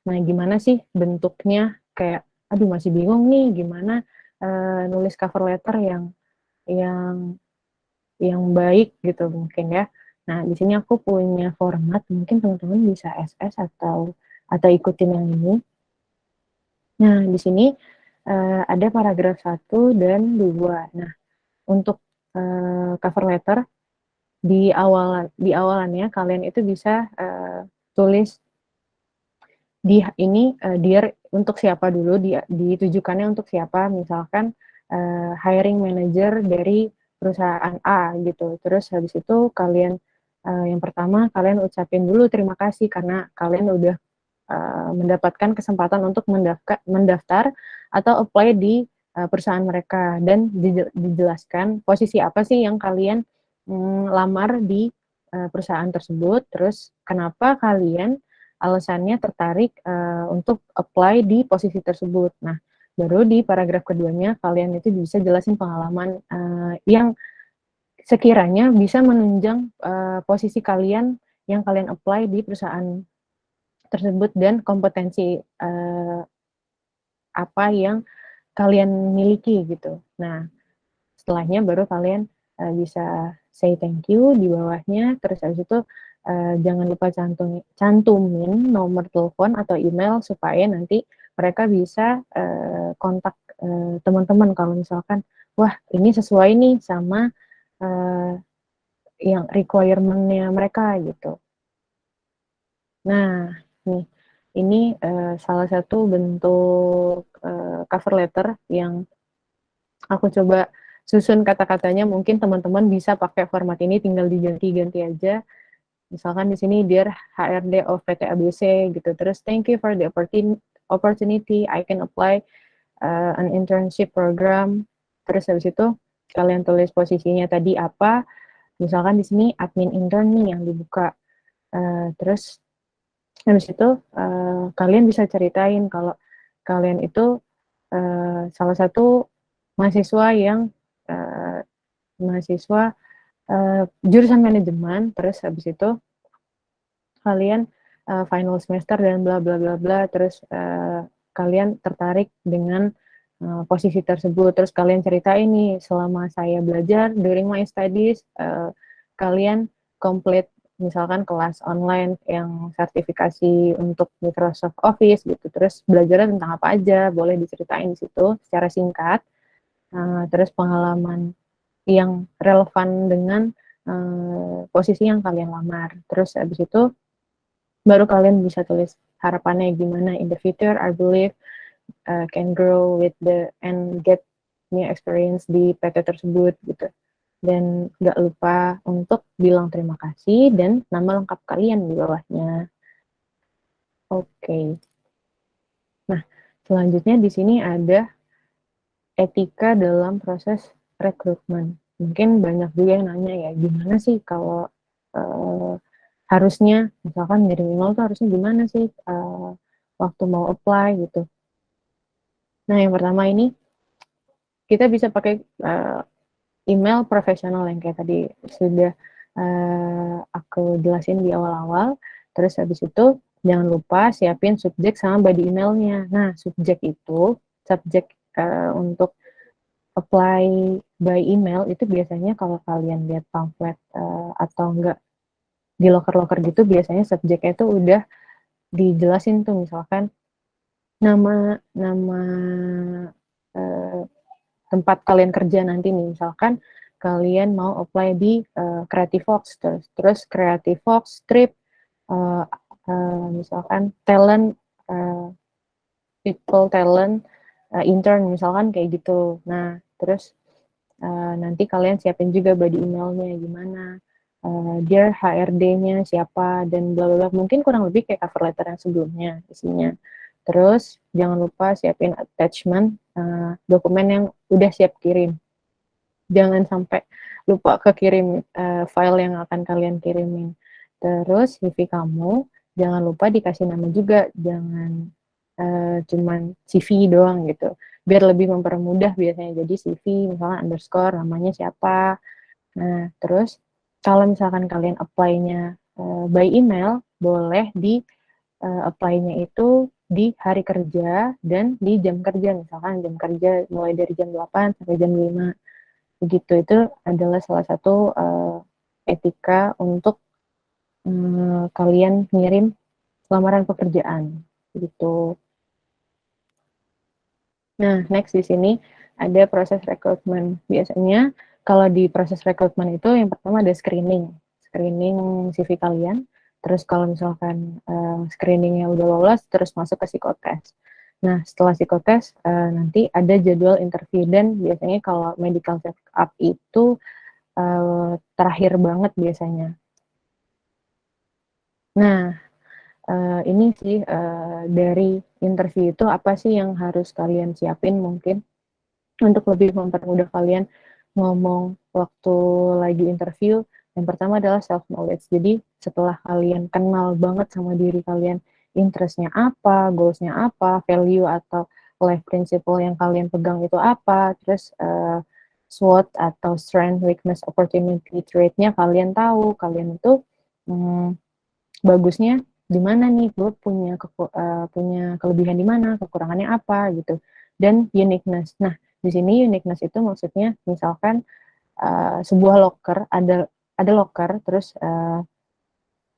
Nah, gimana sih bentuknya? Kayak, aduh masih bingung nih gimana nulis cover letter yang yang baik gitu mungkin ya. Nah, di sini aku punya format, mungkin teman-teman bisa SS atau ikutin yang ini. Nah, di sini ada paragraf 1 dan 2. Nah, untuk cover letter di awalannya kalian itu bisa tulis di ini dear untuk siapa dulu, ditujukannya untuk siapa, misalkan hiring manager dari perusahaan A gitu. Terus habis itu kalian yang pertama kalian ucapin dulu terima kasih karena kalian udah mendapatkan kesempatan untuk mendaftar atau apply di perusahaan mereka, dan dijelaskan posisi apa sih yang kalian lamar di perusahaan tersebut, terus kenapa kalian alasannya tertarik untuk apply di posisi tersebut. Nah, baru di paragraf keduanya kalian itu bisa jelasin pengalaman yang sekiranya bisa menunjang posisi kalian yang kalian apply di perusahaan tersebut, dan kompetensi apa yang kalian miliki gitu. Nah, setelahnya baru kalian bisa say thank you di bawahnya, terus habis itu jangan lupa cantumin nomor telepon atau email supaya nanti mereka bisa kontak teman-teman kalau misalkan, wah ini sesuai nih sama yang requirement-nya mereka gitu. Nah, nih, ini salah satu bentuk cover letter yang aku coba susun kata-katanya. Mungkin teman-teman bisa pakai format ini, tinggal diganti-ganti aja. Misalkan di sini dear HRD of PT ABC gitu. Terus thank you for the opportunity I can apply an internship program. Terus habis itu kalian tulis posisinya tadi apa. Misalkan di sini admin intern nih yang dibuka. Terus habis itu kalian bisa ceritain kalau kalian itu salah satu mahasiswa yang mahasiswa jurusan manajemen, terus habis itu kalian final semester dan bla bla bla bla, terus kalian tertarik dengan posisi tersebut, terus kalian cerita ini selama saya belajar during my studies kalian complete misalkan kelas online yang sertifikasi untuk Microsoft Office gitu, terus belajarnya tentang apa aja, boleh diceritain di situ secara singkat. Terus pengalaman yang relevan dengan posisi yang kalian lamar. Terus abis itu baru kalian bisa tulis harapannya gimana in the future. I believe can grow with and get new experience di PT tersebut gitu. Dan nggak lupa untuk bilang terima kasih dan nama lengkap kalian di bawahnya. Oke. Nah, selanjutnya di sini ada etika dalam proses rekrutmen. Mungkin banyak juga yang nanya ya, gimana sih kalau harusnya, misalkan ngirim email tuh harusnya gimana sih waktu mau apply gitu. Nah, yang pertama ini, kita bisa pakai email profesional yang kayak tadi sudah aku jelasin di awal-awal. Terus habis itu, jangan lupa siapin subjek sama body emailnya. Nah, subjek untuk apply by email itu biasanya kalau kalian lihat pamflet atau enggak di loker-loker gitu, biasanya subjeknya itu udah dijelasin tuh, misalkan nama tempat kalian kerja nanti nih, misalkan kalian mau apply di Creativefox, terus Creativefox Strip uh, misalkan talent, people talent, intern misalkan kayak gitu. Nah, terus nanti kalian siapin juga body emailnya gimana, dia HRD-nya siapa, dan bla bla bla. Mungkin kurang lebih kayak cover letter yang sebelumnya isinya. Terus jangan lupa siapin attachment, dokumen yang udah siap kirim. Jangan sampai lupa kekirim file yang akan kalian kirimin. Terus CV kamu jangan lupa dikasih nama juga, jangan cuman CV doang gitu. Biar lebih mempermudah biasanya. Jadi CV misalnya underscore namanya siapa. Nah, terus kalau misalkan kalian apply-nya by email, boleh di apply-nya itu di hari kerja dan di jam kerja. Misalkan jam kerja mulai dari jam 8 sampai jam 5. Begitu, itu adalah salah satu etika untuk kalian ngirim lamaran pekerjaan. Gitu. Nah, next di sini ada proses rekrutmen. Biasanya kalau di proses rekrutmen itu yang pertama ada screening CV kalian. Terus kalau misalkan screeningnya udah lolos, terus masuk ke psikotes. Nah, setelah psikotes nanti ada jadwal interview, dan biasanya kalau medical check up itu terakhir banget biasanya. Nah, ini sih dari interview itu apa sih yang harus kalian siapin mungkin untuk lebih mempermudah kalian ngomong waktu lagi interview. Yang pertama adalah self knowledge. Jadi setelah kalian kenal banget sama diri kalian, interestnya apa, goalsnya apa, value atau life principle yang kalian pegang itu apa, terus SWOT atau strength, weakness, opportunity, trait-nya kalian tahu, kalian itu bagusnya di mana nih, gue punya kelebihan di mana, kekurangannya apa gitu, dan uniqueness. Nah, di sini uniqueness itu maksudnya misalkan sebuah locker, ada locker, terus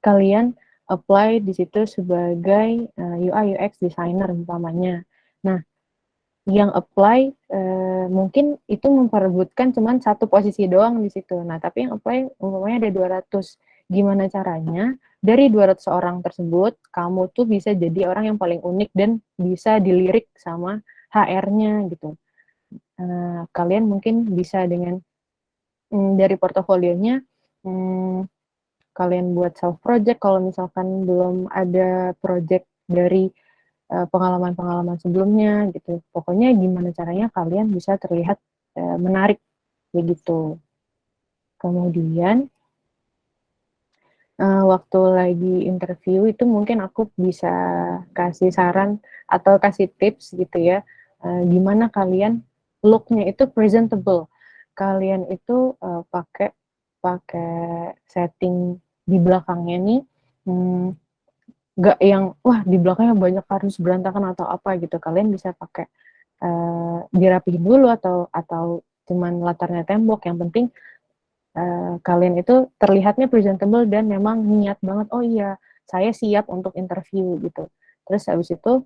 kalian apply di situ sebagai UI UX designer umpamanya. Nah, yang apply mungkin itu memperebutkan cuman satu posisi doang di situ. Nah, tapi yang apply umpamanya ada 200. Gimana caranya dari 200 orang tersebut kamu tuh bisa jadi orang yang paling unik dan bisa dilirik sama HR-nya gitu. Kalian mungkin bisa dengan dari portofolionya kalian buat self project kalau misalkan belum ada project dari pengalaman-pengalaman sebelumnya gitu. Pokoknya gimana caranya kalian bisa terlihat menarik begitu. Kemudian waktu lagi interview itu mungkin aku bisa kasih saran atau kasih tips gitu ya. Gimana kalian look-nya itu presentable. Kalian itu pakai setting di belakangnya nih nggak yang wah di belakangnya banyak harus berantakan atau apa gitu. Kalian bisa pakai dirapihin dulu atau cuman latarnya tembok. Yang penting kalian itu terlihatnya presentable dan memang niat banget, oh iya saya siap untuk interview gitu. Terus habis itu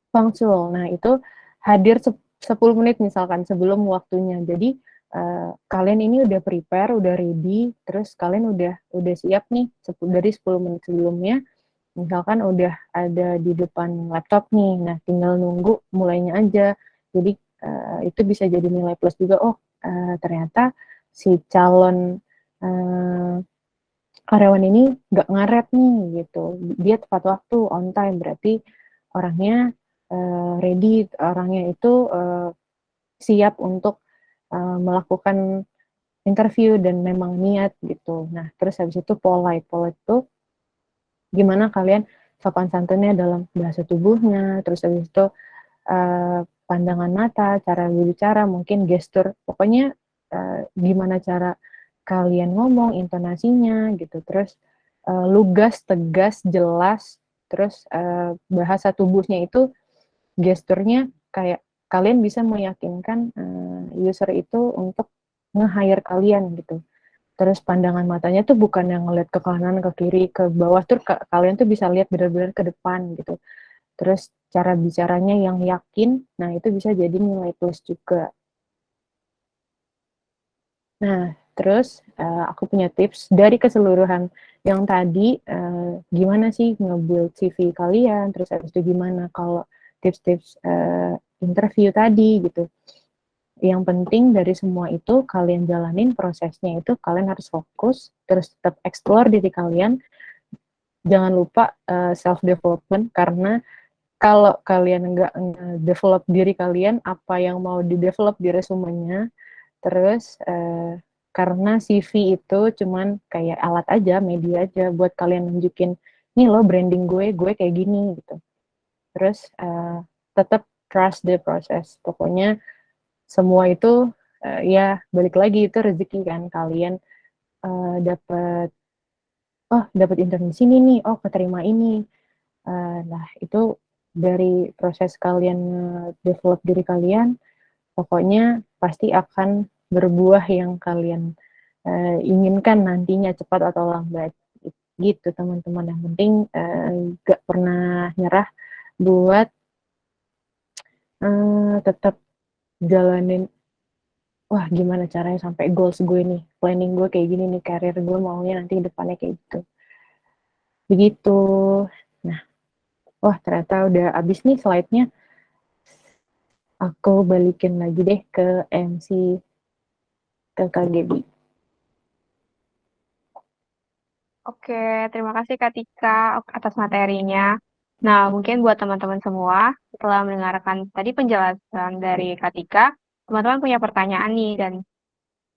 punctual. Nah, itu hadir 10 menit misalkan sebelum waktunya. Jadi kalian ini udah prepare, udah ready, terus kalian udah siap nih dari 10 menit sebelumnya. Misalkan udah ada di depan laptop nih, nah tinggal nunggu mulainya aja. Jadi itu bisa jadi nilai plus juga. Oh, ternyata si calon karyawan ini nggak ngaret nih gitu. Dia tepat waktu, on time, berarti orangnya ready, orangnya itu siap untuk melakukan interview dan memang niat gitu. Nah, terus habis itu polite itu gimana kalian sopan santunnya dalam bahasa tubuhnya, terus habis itu pandangan mata, cara berbicara, mungkin gestur, pokoknya gimana cara kalian ngomong, intonasinya gitu, terus lugas, tegas, jelas, terus bahasa tubuhnya itu gesturnya kayak kalian bisa meyakinkan user itu untuk nge-hire kalian gitu. Terus pandangan matanya tuh bukan yang ngeliat ke kanan, ke kiri, ke bawah, tuh kalian tuh bisa lihat benar-benar ke depan gitu. Terus cara bicaranya yang yakin, nah itu bisa jadi nilai plus juga. Nah, Terus aku punya tips dari keseluruhan yang tadi, gimana sih nge-build CV kalian, terus habis itu gimana kalau tips-tips interview tadi gitu. Yang penting dari semua itu kalian jalanin prosesnya itu kalian harus fokus, terus tetap explore diri kalian. Jangan lupa self development karena kalau kalian nggak develop diri kalian, apa yang mau di-develop di resumenya, terus karena CV itu cuman kayak alat aja, media aja buat kalian nunjukin, nih lo branding gue kayak gini gitu. Terus tetap trust the process. Pokoknya semua itu ya balik lagi itu rezeki kan, kalian dapat interview sini nih, oh keterima ini. Nah itu dari proses kalian develop diri kalian, pokoknya pasti akan berbuah yang kalian inginkan nantinya cepat atau lambat gitu teman-teman. Yang penting gak pernah nyerah buat tetap jalanin, wah gimana caranya sampai goals gue nih, planning gue kayak gini nih, karir gue maunya nanti depannya kayak gitu. Begitu. Nah, wah ternyata udah abis nih slide-nya. Aku balikin lagi deh ke MC, ke Kak Gaby. Oke, terima kasih Kak Tika atas materinya. Nah, mungkin buat teman-teman semua, setelah mendengarkan tadi penjelasan dari Kak Tika, teman-teman punya pertanyaan nih, dan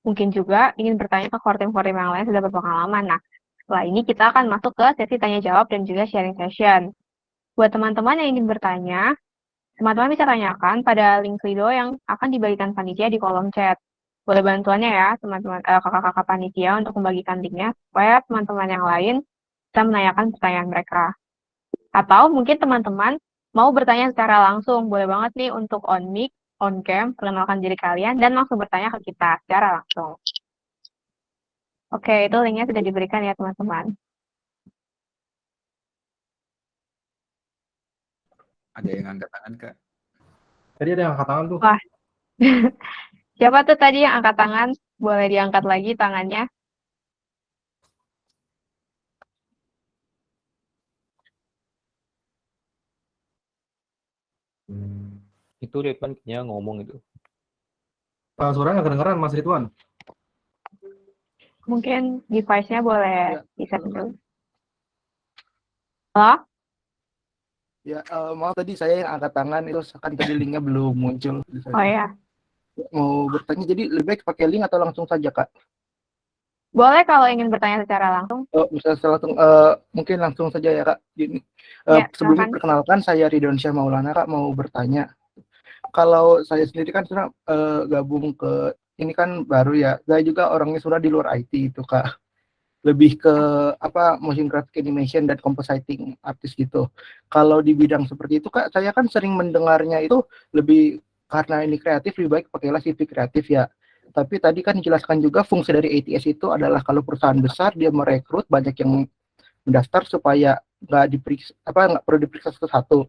mungkin juga ingin bertanya ke koordinator yang lain sudah berpengalaman. Nah, setelah ini kita akan masuk ke sesi tanya-jawab dan juga sharing session. Buat teman-teman yang ingin bertanya, teman-teman bisa tanyakan pada link Slido yang akan dibagikan panitia di kolom chat. Boleh bantuannya ya, teman-teman kakak-kakak panitia untuk membagikan linknya supaya teman-teman yang lain bisa menanyakan pertanyaan mereka. Atau mungkin teman-teman mau bertanya secara langsung, boleh banget nih untuk on mic, on cam, perkenalkan diri kalian dan langsung bertanya ke kita secara langsung. Oke, itu linknya sudah diberikan ya teman-teman. Ada yang angkat tangan, Kak? Tadi ada yang angkat tangan tuh. Wah, siapa tuh tadi yang angkat tangan? Boleh diangkat lagi tangannya. Itu Ridwan kayaknya ngomong itu. Suaranya nggak kedengeran, Mas Ridwan. Mungkin device-nya boleh Ya, di-set halo, Kak. dulu. Halo? Ya, maaf tadi saya yang angkat tangan itu kan tadi linknya belum muncul. Oh ya. Mau bertanya, jadi lebih baik pakai link atau langsung saja, Kak? Boleh kalau ingin bertanya secara langsung. Bisa langsung, mungkin langsung saja ya, Kak. Gini, Ya, sebelumnya silakan. perkenalkan saya Ridwan Syah Maulana, Kak, mau bertanya. Kalau saya sendiri kan sudah gabung ke ini kan baru ya. Saya juga orangnya sudah di luar IT itu, Kak. Lebih ke motion graphic animation dan compositing artis gitu. Kalau di bidang seperti itu, Kak, saya kan sering mendengarnya itu lebih karena ini kreatif, lebih baik pakailah CV kreatif ya. Tapi tadi kan dijelaskan juga fungsi dari ATS itu adalah kalau perusahaan besar dia merekrut banyak yang mendaftar supaya nggak diperiksa nggak perlu diperiksa satu-satu.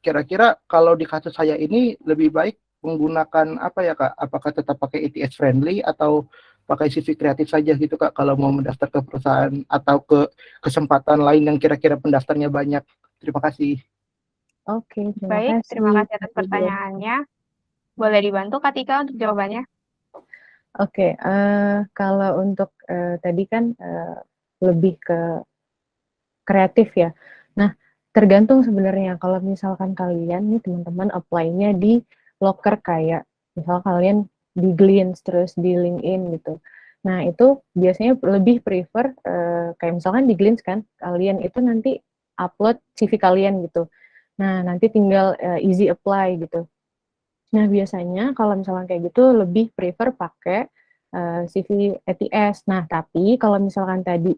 Kira-kira kalau di kasus saya ini lebih baik menggunakan apa ya, Kak? Apakah tetap pakai ATS friendly atau pakai CV kreatif saja gitu, Kak, kalau mau mendaftar ke perusahaan atau ke kesempatan lain yang kira-kira pendaftarnya banyak? Terima kasih. Oke, Baik, terima kasih atas Kak Ridwan. pertanyaannya. Boleh dibantu Kak Tika untuk jawabannya? Oke, kalau untuk tadi kan lebih ke kreatif ya. Nah, tergantung sebenarnya kalau misalkan kalian nih teman-teman apply-nya di loker kayak misal kalian di Glints terus di LinkedIn gitu. Nah, itu biasanya lebih prefer kayak misalkan di Glints kan, kalian itu nanti upload CV kalian gitu. Nah, nanti tinggal easy apply gitu. Nah, biasanya kalau misalkan kayak gitu lebih prefer pakai CV ATS. Nah, tapi kalau misalkan tadi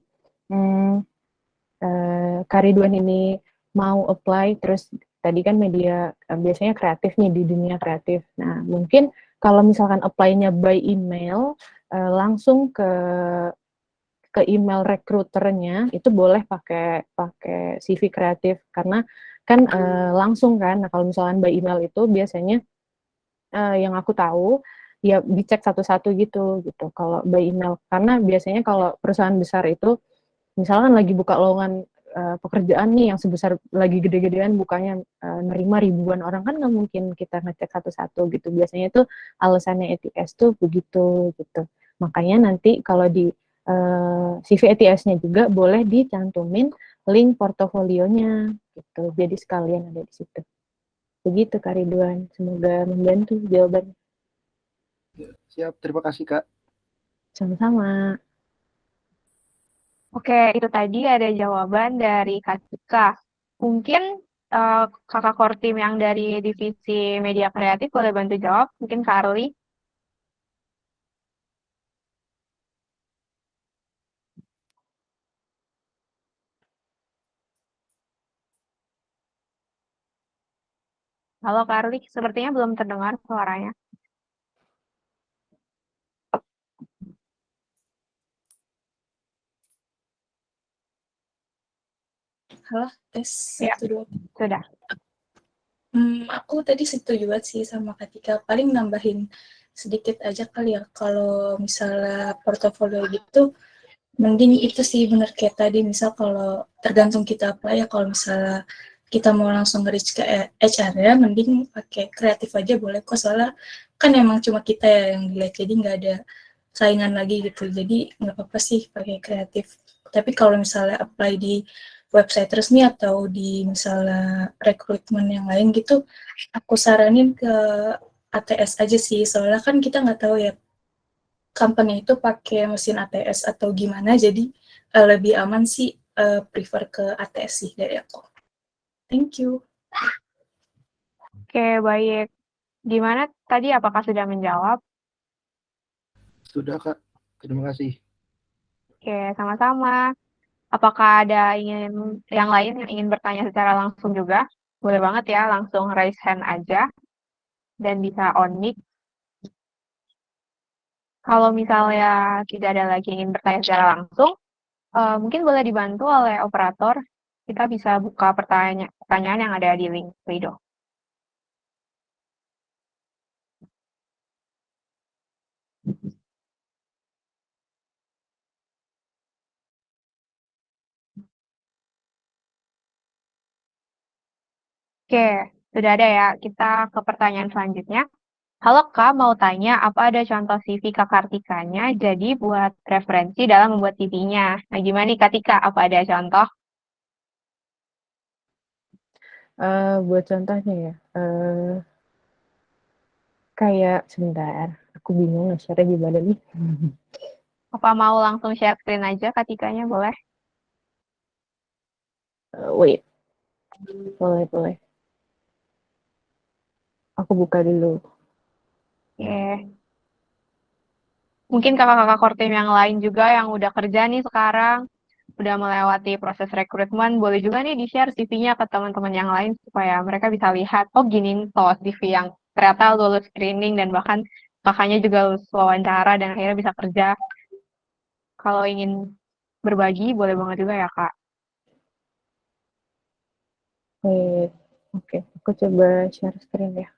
Kak Ridwan ini mau apply, terus tadi kan media biasanya kreatif nih di dunia kreatif. Nah, mungkin kalau misalkan apply-nya by email, langsung ke email rekruternya itu boleh pakai CV kreatif karena kan langsung kan. Nah, kalau misalkan by email itu biasanya yang aku tahu ya dicek satu-satu gitu kalau by email, karena biasanya kalau perusahaan besar itu misalkan lagi buka lowongan pekerjaan nih yang sebesar lagi gede-gedean bukanya nerima ribuan orang, kan nggak mungkin kita ngecek satu-satu gitu. Biasanya itu alasannya ATS tuh begitu gitu. Makanya nanti kalau di CV ATS-nya juga boleh dicantumin link portofolionya gitu. Jadi sekalian ada di situ. Begitu Kak Ridwan. Semoga membantu jawabannya. Siap, terima kasih Kak. Sama-sama. Oke, itu tadi ada jawaban dari Kak Cika. Mungkin kakak core team yang dari divisi media kreatif boleh bantu jawab. Mungkin Kak Arli. Halo Kak Arli, sepertinya belum terdengar suaranya. Halo, tes Ya. 1, 2. Sudah. Aku tadi setuju banget sih sama Katika. Paling nambahin sedikit aja kali ya. Kalau misalnya portofolio gitu, mending itu sih bener kayak tadi. Misal kalau tergantung kita apply ya. Kalau misalnya kita mau langsung reach ke HR ya, mending pakai kreatif aja boleh kok. Soalnya kan emang cuma kita ya yang dilihat. Jadi nggak ada saingan lagi gitu. Jadi nggak apa-apa sih pakai kreatif. Tapi kalau misalnya apply di website resmi atau di misalnya rekrutmen yang lain gitu, aku saranin ke ATS aja sih, soalnya kan kita nggak tahu ya company itu pakai mesin ATS atau gimana, jadi lebih aman sih prefer ke ATS sih dari aku. Thank you. Oke, baik. Gimana tadi, apakah sudah menjawab? Sudah Kak, terima kasih. Oke, sama-sama. Apakah ada yang lain yang ingin bertanya secara langsung juga? Boleh banget ya, langsung raise hand aja dan bisa on mic. Kalau misalnya tidak ada lagi yang ingin bertanya secara langsung, mungkin boleh dibantu oleh operator. Kita bisa buka pertanyaan yang ada di link Slido. Oke, sudah ada ya. Kita ke pertanyaan selanjutnya. Halo Kak, mau tanya apa ada contoh CV Kak Kartikanya jadi buat referensi dalam membuat CV-nya. Nah, gimana nih Kak Tika? Apa ada contoh? Buat contohnya ya, kayak sebentar, aku bingung nge-share gimana nih. Apa mau langsung share screen aja Kak Tikanya, boleh? Wait, boleh. Aku buka dulu. Oke. Mungkin kakak-kakak core team yang lain juga yang udah kerja nih sekarang, udah melewati proses rekrutmen, boleh juga nih di-share CV-nya ke teman-teman yang lain supaya mereka bisa lihat, oh gini toh CV yang ternyata lulus screening dan bahkan kakaknya juga lulus wawancara dan akhirnya bisa kerja. Kalau ingin berbagi, boleh banget juga ya Kak. Oke, aku coba share screen ya.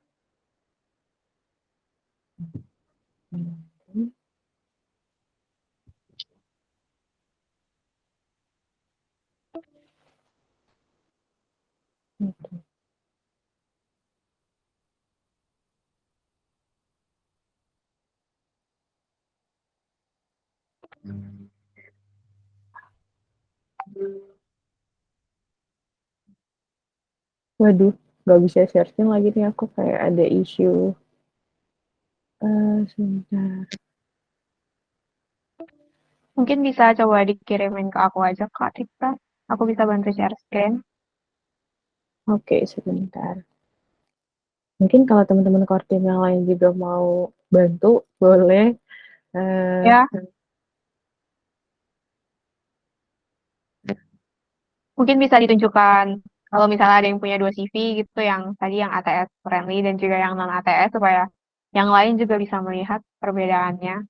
Waduh, nggak bisa share screen lagi nih, aku kayak ada issue. Sebentar. Mungkin bisa coba dikirimin ke aku aja Kak Tika. Aku bisa bantu share screen. Oke, sebentar. Mungkin kalau teman-teman core team yang lain juga mau bantu, boleh. Ya. Mungkin bisa ditunjukkan kalau misalnya ada yang punya 2 CV gitu, yang tadi yang ATS friendly dan juga yang non ATS, supaya yang lain juga bisa melihat perbedaannya.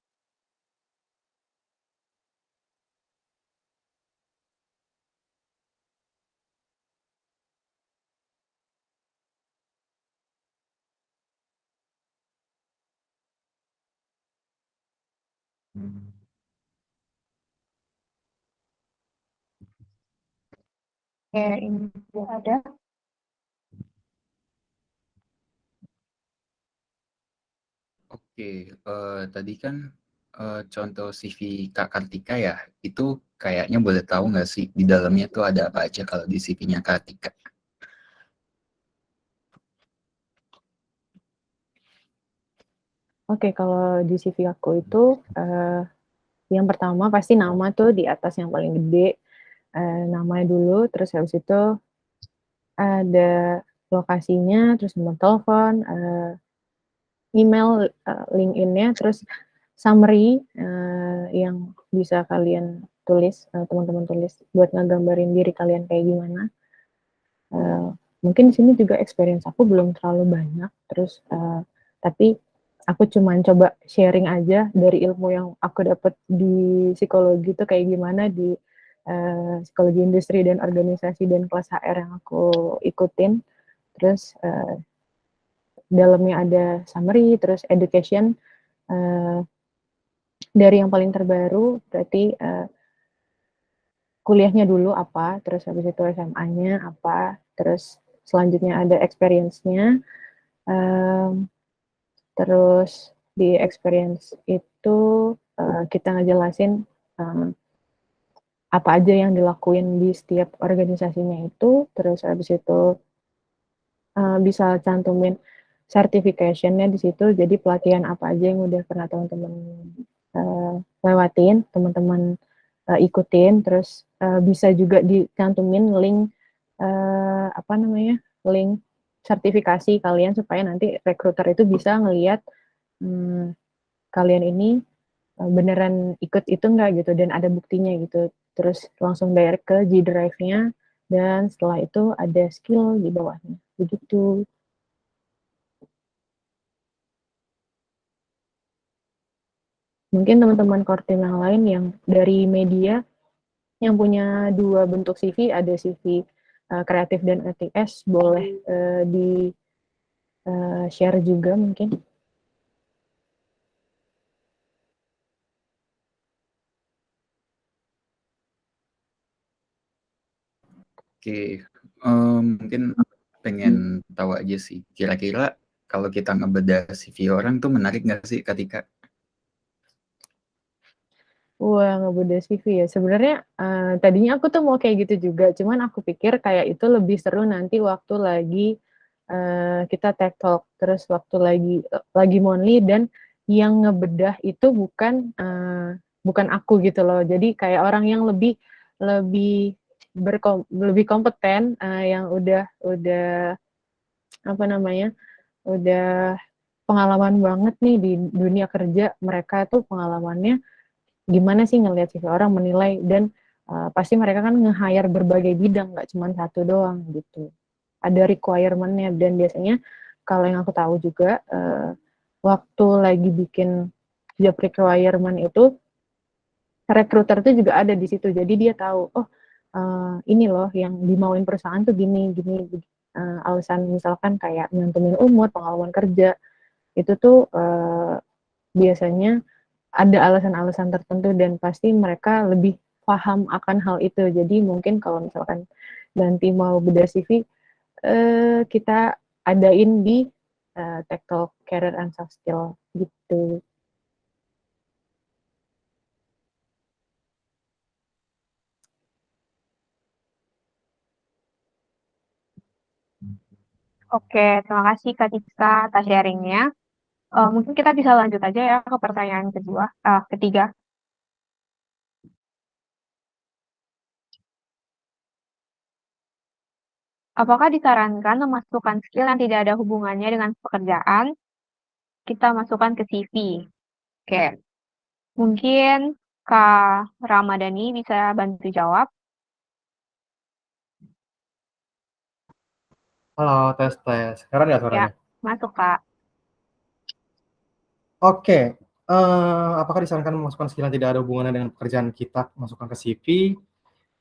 Oke, ini sudah ada. Oke, tadi kan contoh CV Kak Kartika ya, itu kayaknya boleh tahu nggak sih di dalamnya tuh ada apa aja kalau di CV-nya Kartika? Oke, kalau di CV aku itu yang pertama pasti nama tuh di atas yang paling gede, namanya dulu, terus habis itu ada lokasinya, terus nomor telepon, email, LinkedIn-nya, terus summary yang bisa kalian tulis, teman-teman tulis buat ngegambarin diri kalian kayak gimana. Mungkin di sini juga experience aku belum terlalu banyak, terus tapi aku cuman coba sharing aja dari ilmu yang aku dapat di psikologi itu kayak gimana di psikologi industri dan organisasi dan kelas HR yang aku ikutin. Terus dalamnya ada summary, terus education dari yang paling terbaru berarti kuliahnya dulu apa, terus habis itu SMA-nya apa, terus selanjutnya ada experience-nya, terus di experience itu kita ngejelasin apa aja yang dilakuin di setiap organisasinya itu, terus habis itu bisa cantumin certification-nya di situ, jadi pelatihan apa aja yang udah pernah teman-teman lewatin, teman-teman ikutin, terus bisa juga dicantumin link link sertifikasi kalian supaya nanti rekruter itu bisa ngelihat kalian ini beneran ikut itu enggak gitu dan ada buktinya gitu. Terus langsung direct ke G Drive-nya dan setelah itu ada skill di bawahnya. Begitu. Mungkin teman-teman kortim yang lain yang dari media yang punya dua bentuk CV, ada CV kreatif dan ATS, boleh di share juga mungkin. Oke, mungkin pengen tahu aja sih, kira-kira kalau kita ngebedah CV orang tuh menarik nggak sih ketika? Wah, ngebedah CV ya. Sebenarnya tadinya aku tuh mau kayak gitu juga, cuman aku pikir kayak itu lebih seru nanti waktu lagi kita tech talk, terus waktu lagi monly dan yang ngebedah itu bukan aku gitu loh. Jadi kayak orang yang lebih lebih lebih kompeten, yang udah apa namanya, udah pengalaman banget nih di dunia kerja. Mereka tuh pengalamannya gimana sih ngelihat CV orang, menilai, dan pasti mereka kan nge-hire berbagai bidang, nggak cuma satu doang gitu. Ada requirement-nya, dan biasanya kalau yang aku tahu juga waktu lagi bikin job requirement itu recruiter itu juga ada di situ. Jadi dia tahu, oh ini loh yang dimauin perusahaan tuh gini, gini, alasan misalkan kayak nyantumin umur, pengalaman kerja, itu tuh biasanya ada alasan-alasan tertentu dan pasti mereka lebih paham akan hal itu. Jadi mungkin kalau misalkan nanti mau bedah CV, kita adain di Tech Talk Career and Soft Skill gitu. Oke, terima kasih Kak Tika atas sharingnya. Mungkin kita bisa lanjut aja ya ke pertanyaan ketiga. Apakah disarankan memasukkan skill yang tidak ada hubungannya dengan pekerjaan? Kita masukkan ke CV. Oke, mungkin Kak Ramadhani bisa bantu jawab. Halo, tes. Sekarang ya Ya, suaranya? masuk Kak. Oke. Apakah disarankan memasukkan skill yang tidak ada hubungannya dengan pekerjaan kita, masukkan ke CV?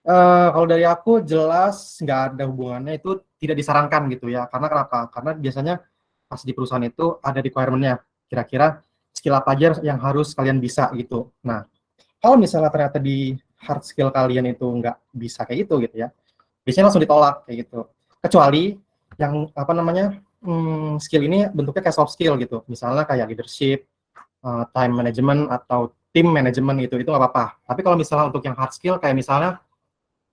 Kalau dari aku jelas nggak ada hubungannya, itu tidak disarankan gitu ya. Karena kenapa? Karena biasanya pas di perusahaan itu ada requirement-nya. Kira-kira skill apa aja yang harus kalian bisa gitu. Nah, kalau misalnya ternyata di hard skill kalian itu nggak bisa kayak gitu ya, biasanya langsung ditolak kayak gitu. Kecuali yang skill ini bentuknya kayak soft skill gitu, misalnya kayak leadership, time management atau team management itu nggak apa-apa. Tapi kalau misalnya untuk yang hard skill kayak misalnya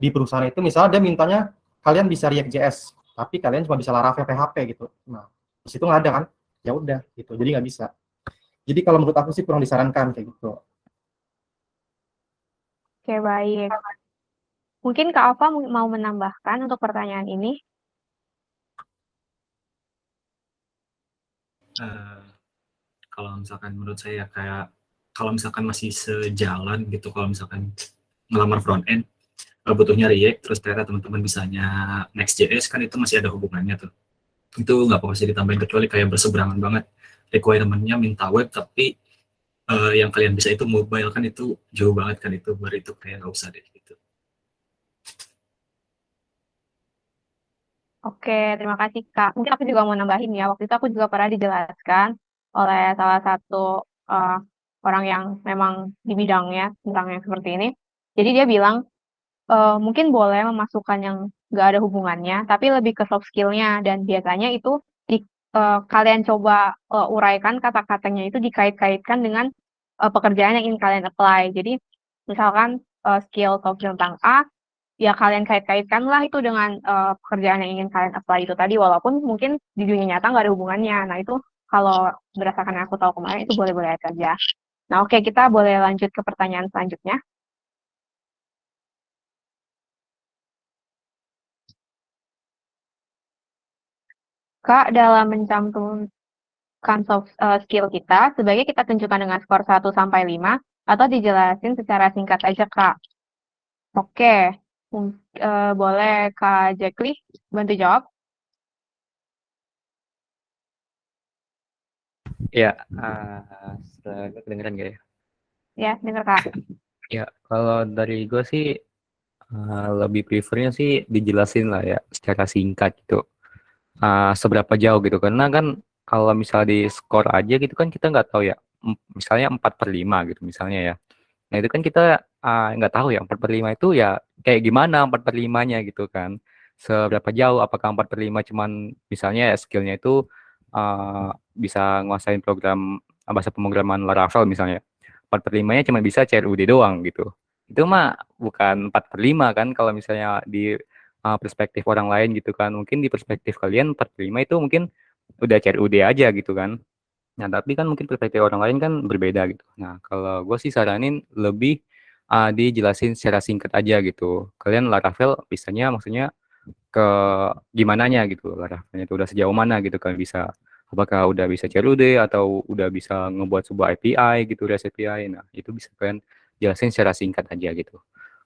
di perusahaan itu misalnya dia mintanya kalian bisa React.js, tapi kalian cuma bisa Laravel PHP gitu. Nah, di situ nggak ada kan? Ya udah gitu. Jadi nggak bisa. Jadi kalau menurut aku sih kurang disarankan kayak gitu. Oke, baik. Mungkin Kak Alfa mau menambahkan untuk pertanyaan ini? Kalau misalkan menurut saya kayak kalau misalkan masih sejalan gitu, kalau misalkan ngelamar front end butuhnya React, terus ternyata teman-teman bisanya Next.js, kan itu masih ada hubungannya tuh. Itu nggak apa-apa sih ditambahin, kecuali kayak berseberangan banget requirement-nya minta web, tapi yang kalian bisa itu mobile, kan itu jauh banget kan, itu baru itu kayak nggak usah deh gitu. Oke, terima kasih Kak. Mungkin aku juga mau nambahin ya, waktu itu aku juga pernah dijelaskan oleh salah satu orang yang memang di bidangnya tentang yang seperti ini. Jadi dia bilang, mungkin boleh memasukkan yang nggak ada hubungannya, tapi lebih ke soft skill-nya, dan biasanya itu kalian coba uraikan kata-katanya itu dikait-kaitkan dengan pekerjaan yang ingin kalian apply. Jadi misalkan skill soft skill tentang A, ya kalian kait-kaitkanlah itu dengan pekerjaan yang ingin kalian apply itu tadi, walaupun mungkin di dunia nyata nggak ada hubungannya. Nah itu kalau berdasarkan yang aku tahu kemarin itu boleh-boleh aja. Nah oke, kita boleh lanjut ke pertanyaan selanjutnya. Kak, dalam mencantumkan soft skill kita, sebaiknya kita tunjukkan dengan skor 1 sampai 5 atau dijelasin secara singkat aja, Kak. Oke, boleh Kak Jekli bantu jawab? Ya, kedengeran gak ya? Ya, dengar Kak. Ya, kalau dari gue sih lebih prefernya sih dijelasin lah ya secara singkat gitu. Seberapa jauh gitu, karena kan kalau misalnya di skor aja gitu kan kita nggak tahu ya, misalnya 4/5 gitu misalnya ya. Nah itu kan kita nggak tahu ya 4/5 itu ya kayak gimana 4/5-nya gitu kan. Seberapa jauh, apakah 4/5 cuman misalnya ya skillnya itu bisa nguasain program bahasa pemrograman Laravel misalnya. 4/5-nya cuma bisa CRUD doang gitu. Itu mah bukan 4/5 kan kalau misalnya di perspektif orang lain gitu kan. Mungkin di perspektif kalian 4/5 itu mungkin udah CRUD aja gitu kan. Nah, tapi kan mungkin perspektif orang lain kan berbeda gitu. Nah, kalau gue sih saranin lebih dijelasin secara singkat aja gitu. Kalian Laravel bisanya maksudnya ke gimananya gitu. Laravelnya itu udah sejauh mana gitu kan bisa. Apakah udah bisa CRUD atau udah bisa ngebuat sebuah API gitu, REST API. Nah, itu bisa kalian jelasin secara singkat aja gitu.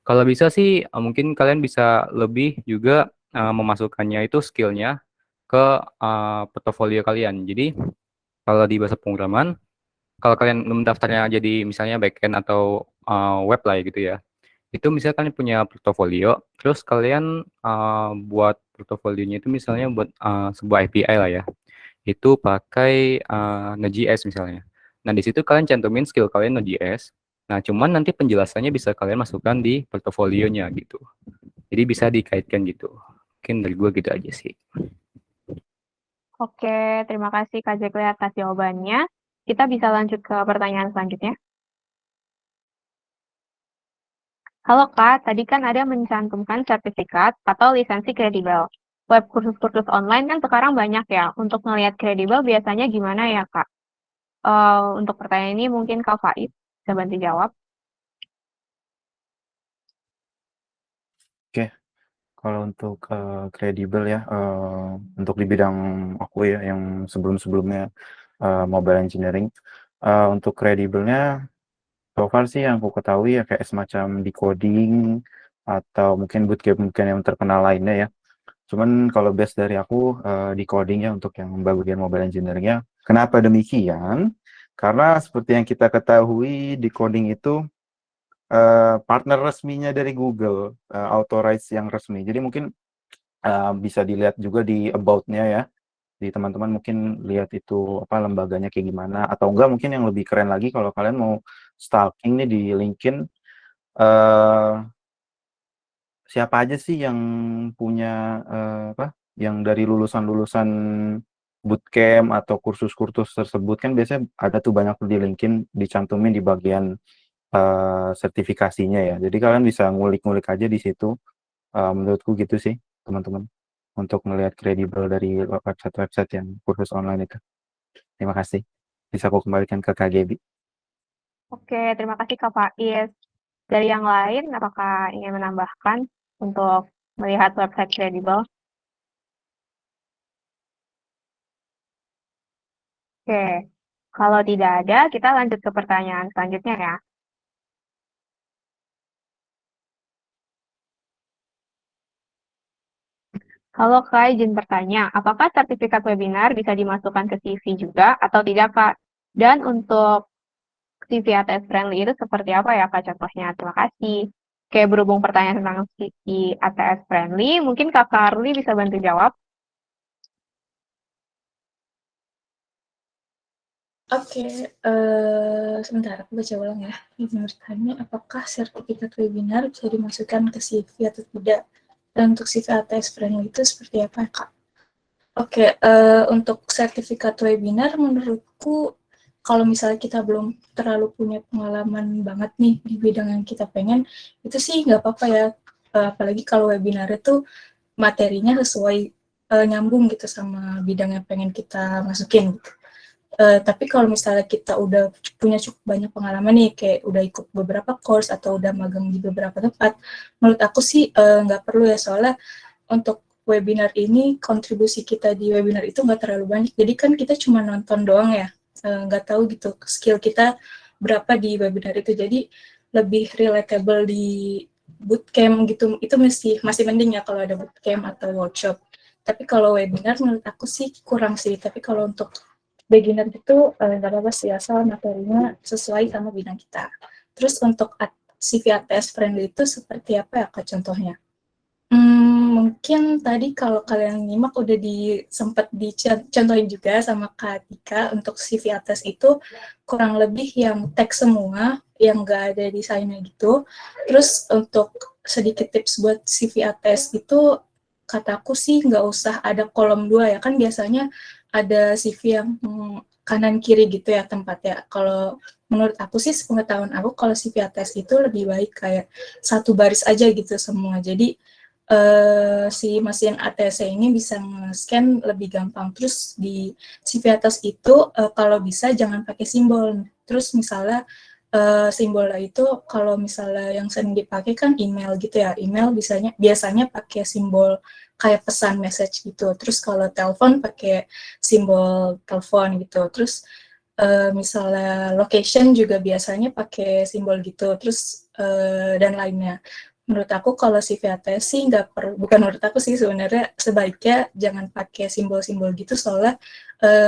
Kalau bisa sih mungkin kalian bisa lebih juga memasukkannya itu skillnya ke portofolio kalian. Jadi kalau di bahasa pemrograman, kalau kalian mendaftarnya jadi misalnya backend atau web lah ya gitu ya, itu misalnya kalian punya portofolio, terus kalian buat portofolionya itu misalnya buat sebuah API lah ya, itu pakai Node.js misalnya. Nah di situ kalian cantumin skill kalian Node.js. Nah cuman nanti penjelasannya bisa kalian masukkan di portofolionya gitu. Jadi bisa dikaitkan gitu. Mungkin dari gue gitu aja sih. Oke, terima kasih Kak Jekli atas jawabannya. Kita bisa lanjut ke pertanyaan selanjutnya. Halo Kak, tadi kan ada mencantumkan sertifikat atau lisensi kredibel. Web kursus-kursus online kan sekarang banyak ya. Untuk melihat kredibel biasanya gimana ya Kak? Untuk pertanyaan ini mungkin Kak Faiz bisa bantu jawab. Oke, kalau untuk kredibel ya, untuk di bidang aku ya yang sebelum-sebelumnya mobile engineering, untuk kredibelnya so far sih yang aku ketahui ya kayak semacam decoding atau mungkin bootcamp yang terkenal lainnya ya. Cuman kalau base dari aku decoding ya untuk yang bagian mobile engineering-nya. Kenapa demikian? Karena seperti yang kita ketahui decoding itu partner resminya dari Google, authorized yang resmi. Jadi mungkin bisa dilihat juga di about-nya ya. Jadi teman-teman mungkin lihat itu apa lembaganya kayak gimana atau enggak mungkin yang lebih keren lagi kalau kalian mau stalking nih di LinkedIn eh siapa aja sih yang punya apa yang dari lulusan-lulusan bootcamp atau kursus-kursus tersebut kan biasanya ada tuh banyak tuh di LinkedIn dicantumin di bagian sertifikasinya ya. Jadi kalian bisa ngulik-ngulik aja di situ. Menurutku gitu sih, teman-teman. Untuk melihat kredibel dari website-website yang kursus online itu. Terima kasih. Bisa aku kembalikan ke Kak Gaby. Oke, terima kasih Kak Faiz. Dari yang lain, apakah ingin menambahkan untuk melihat website kredibel? Oke, kalau tidak ada, kita lanjut ke pertanyaan selanjutnya ya. Halo Kak, izin bertanya, apakah sertifikat webinar bisa dimasukkan ke CV juga atau tidak Kak? Dan untuk CV ATS friendly itu seperti apa ya Kak contohnya? Terima kasih. Oke, berhubung pertanyaan tentang CV ATS friendly, mungkin Kak Carly bisa bantu jawab. Oke, sebentar aku baca ulang ya. Ini bertanya, apakah sertifikat webinar bisa dimasukkan ke CV atau tidak? Dan untuk CV ATS friendly itu seperti apa, Kak? Oke, untuk sertifikat webinar menurutku kalau misalnya kita belum terlalu punya pengalaman banget nih di bidang yang kita pengen, itu sih nggak apa-apa ya. Apalagi kalau webinar itu materinya sesuai nyambung gitu sama bidang yang pengen kita masukin gitu. Tapi kalau misalnya kita udah punya cukup banyak pengalaman nih, kayak udah ikut beberapa course atau udah magang di beberapa tempat, menurut aku sih nggak perlu ya, soalnya untuk webinar ini kontribusi kita di webinar itu nggak terlalu banyak. Jadi kan kita cuma nonton doang ya, nggak tahu gitu skill kita berapa di webinar itu. Jadi lebih relatable di bootcamp gitu, itu masih mending ya kalau ada bootcamp atau workshop. Tapi kalau webinar menurut aku sih kurang sih. Tapi kalau untuk beginner gitu nggak apa-apa sih, asal materinya sesuai sama bidang kita. Terus untuk CV ATS friendly itu seperti apa ya Kak contohnya? Mungkin tadi kalau kalian nyimak udah sempat dicontohin juga sama Kak Tika untuk CV ATS itu kurang lebih yang teks semua, yang nggak ada desainnya gitu. Terus untuk sedikit tips buat CV ATS itu, kataku sih nggak usah ada kolom 2 ya, kan biasanya ada CV yang kanan kiri gitu ya tempatnya. Kalau menurut aku sih, sepengetahuan aku, kalau CV ATS itu lebih baik kayak satu baris aja gitu semua. Jadi si mesin ATS ini bisa nge-scan lebih gampang. Terus di CV ATS itu kalau bisa jangan pakai simbol. Terus misalnya simbolnya itu kalau misalnya yang sering dipakai kan email gitu ya. Email biasanya pakai simbol kayak pesan message gitu. Terus kalau telepon pakai simbol telepon gitu. Terus misalnya location juga biasanya pakai simbol gitu. Terus dan lainnya. Menurut aku kalau CV ATS sih bukan menurut aku sih, sebenarnya sebaiknya jangan pakai simbol-simbol gitu, soalnya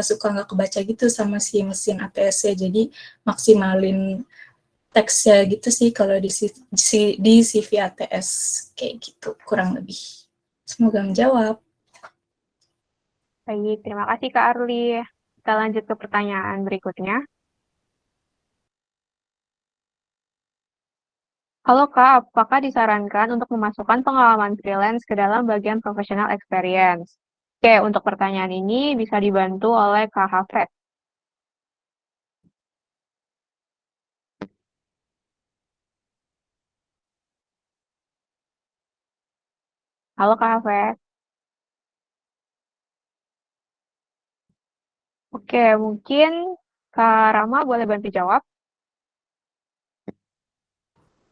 suka nggak kebaca gitu sama si mesin ATS-nya. Jadi maksimalin teksnya gitu sih kalau di CV ATS kayak gitu, kurang lebih. Semoga menjawab. Baik, terima kasih Kak Arli. Kita lanjut ke pertanyaan berikutnya. Halo Kak, apakah disarankan untuk memasukkan pengalaman freelance ke dalam bagian professional experience? Oke, untuk pertanyaan ini bisa dibantu oleh Kak Hafez. Halo Kak Hafez. Oke, mungkin Kak Rama boleh bantu jawab.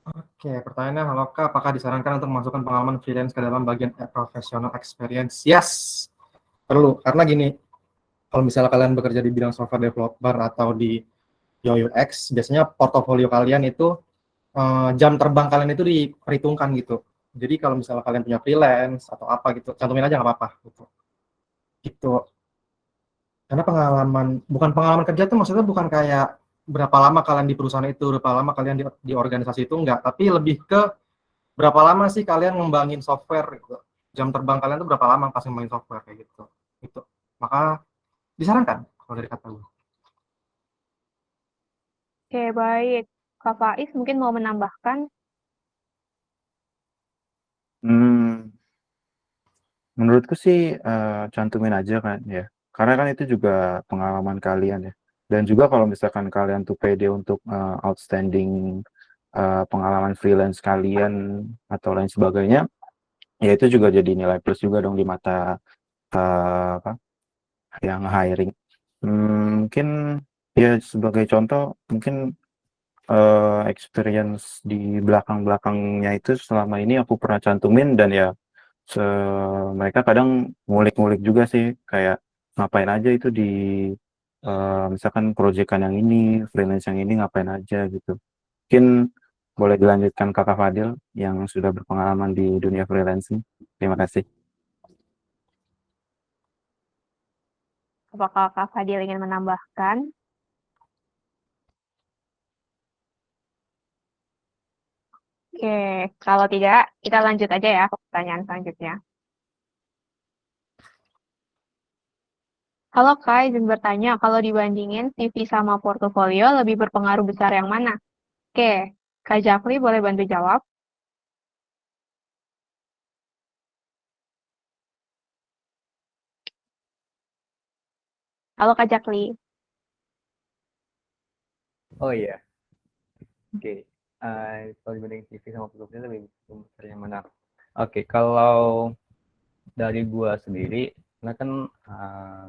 Oke, pertanyaannya, halo Kak, apakah disarankan untuk memasukkan pengalaman freelance ke dalam bagian professional experience? Yes, perlu. Karena gini, kalau misalnya kalian bekerja di bidang software developer atau di UX, biasanya portofolio kalian itu jam terbang kalian itu diperhitungkan gitu. Jadi kalau misalnya kalian punya freelance atau apa gitu, cantumin aja nggak apa-apa gitu. Gitu. Karena bukan pengalaman kerja itu maksudnya bukan kayak berapa lama kalian di perusahaan itu, berapa lama kalian di organisasi itu, enggak. Tapi lebih ke berapa lama sih kalian ngembangin software gitu. Jam terbang kalian itu berapa lama pas ngembangin software kayak gitu. Gitu. maka disarankan kalau dari kata gue. Oke, baik. Kak Faiz mungkin mau menambahkan? Menurutku sih cantumin aja kan ya. Karena kan itu juga pengalaman kalian ya. Dan juga kalau misalkan kalian tuh pede untuk outstanding pengalaman freelance kalian atau lain sebagainya, ya itu juga jadi nilai plus juga dong di mata apa yang hiring. Mungkin ya sebagai contoh mungkin experience di belakang-belakangnya itu selama ini aku pernah cantumin dan ya mereka kadang ngulik-ngulik juga sih kayak ngapain aja itu di misalkan proyekan yang ini, freelance yang ini ngapain aja gitu. Mungkin boleh dilanjutkan Kakak Fadil yang sudah berpengalaman di dunia freelancing. Terima kasih. Apakah Kak Fadil ingin menambahkan? Oke, kalau tidak, kita lanjut aja ya ke pertanyaan selanjutnya. Halo Kak, izin bertanya, kalau dibandingin CV sama portofolio, lebih berpengaruh besar yang mana? Oke, Kak Jafri boleh bantu jawab? Halo Kak Jakli. Oh iya, oke. Kalau dibanding TV sama portofolio lebih besar yang mana? Oke, kalau dari gua sendiri, karena kan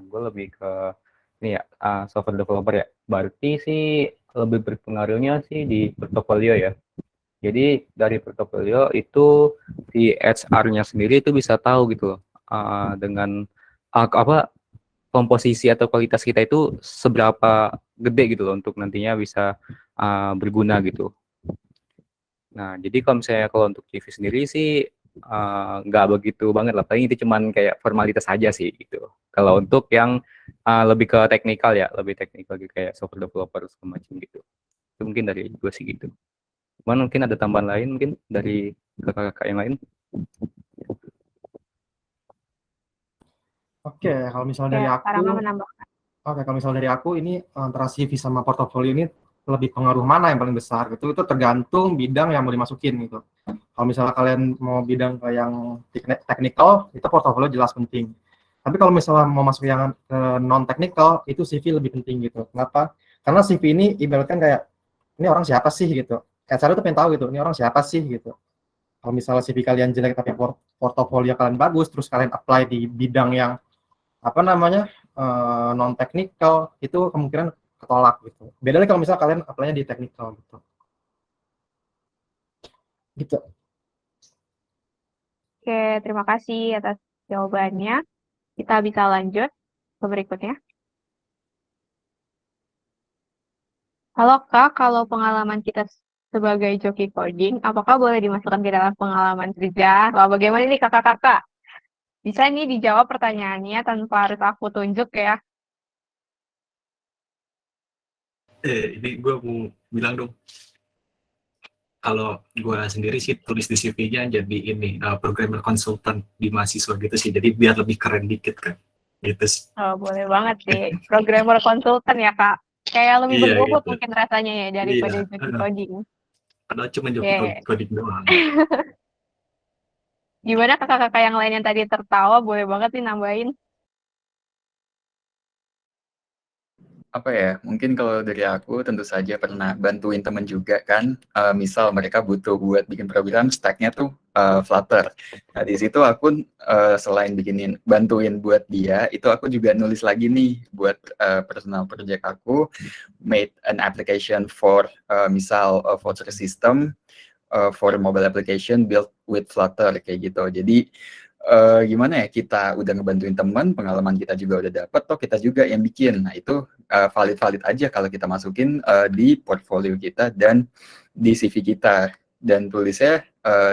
gue lebih ke ini ya software developer ya. Berarti sih lebih berpengaruhnya sih di portofolio ya. Jadi dari portofolio itu si HR-nya sendiri itu bisa tahu gitu loh dengan apa komposisi atau kualitas kita itu seberapa gede gitu loh untuk nantinya bisa berguna gitu. Nah, jadi kalau untuk CV sendiri sih nggak begitu banget lah. Paling itu cuman kayak formalitas aja sih gitu. Kalau untuk yang lebih ke teknikal ya, lebih teknikal gitu kayak software developer segala macam gitu. Itu mungkin dari gue sih gitu. Cuman mungkin ada tambahan lain mungkin dari kakak-kakak yang lain. Oke, kalau misalnya dari Ya, aku, Karama menambahkan. oke, kalau misalnya dari aku ini antara CV sama portofolio ini lebih pengaruh mana yang paling besar gitu? Itu tergantung bidang yang mau dimasukin gitu. Kalau misalnya kalian mau bidang ke yang technical, itu portofolio jelas penting. Tapi kalau misalnya mau masuk yang non technical, itu CV lebih penting gitu. Kenapa? Karena CV ini ibaratkan kayak ini orang siapa sih gitu. HR itu pengen tahu gitu, ini orang siapa sih gitu. Kalau misalnya CV kalian jelek tapi portofolio kalian bagus, terus kalian apply di bidang yang apa namanya non technical, itu kemungkinan ketolak gitu. Beda lagi kalau misalnya kalian apply-nya di technical gitu. Gitu. Oke, terima kasih atas jawabannya. Kita bisa lanjut ke berikutnya. Halo Kak, kalau pengalaman kita sebagai joki coding, apakah boleh dimasukkan ke dalam pengalaman kerja? Wah, bagaimana nih kakak-kakak? Bisa nih dijawab pertanyaannya tanpa harus aku tunjuk ya. Ini gue mau bilang dong, kalau gue sendiri sih tulis di CV-nya jadi ini programmer konsultan di mahasiswa gitu sih, jadi biar lebih keren dikit kan, gitu sih. Oh, boleh banget sih. Programmer konsultan ya Kak. Kayak lebih Iya berbobot gitu. mungkin rasanya ya daripada joki coding. Padahal cuma joki Oke. coding doang. Gimana kakak-kakak yang lain yang tadi tertawa, boleh banget nih nambahin. Apa ya, mungkin kalau dari aku tentu saja pernah bantuin temen juga kan, misal mereka butuh buat bikin program stack-nya tuh Flutter. Nah di situ aku selain bantuin buat dia, itu aku juga nulis lagi nih buat personal project aku, made an application for misal voucher system for mobile application built with Flutter kayak gitu. Jadi gimana ya, kita udah ngebantuin teman, pengalaman kita juga udah dapet, toh kita juga yang bikin. Nah itu valid-valid aja kalau kita masukin di portfolio kita dan di CV kita. Dan tulisnya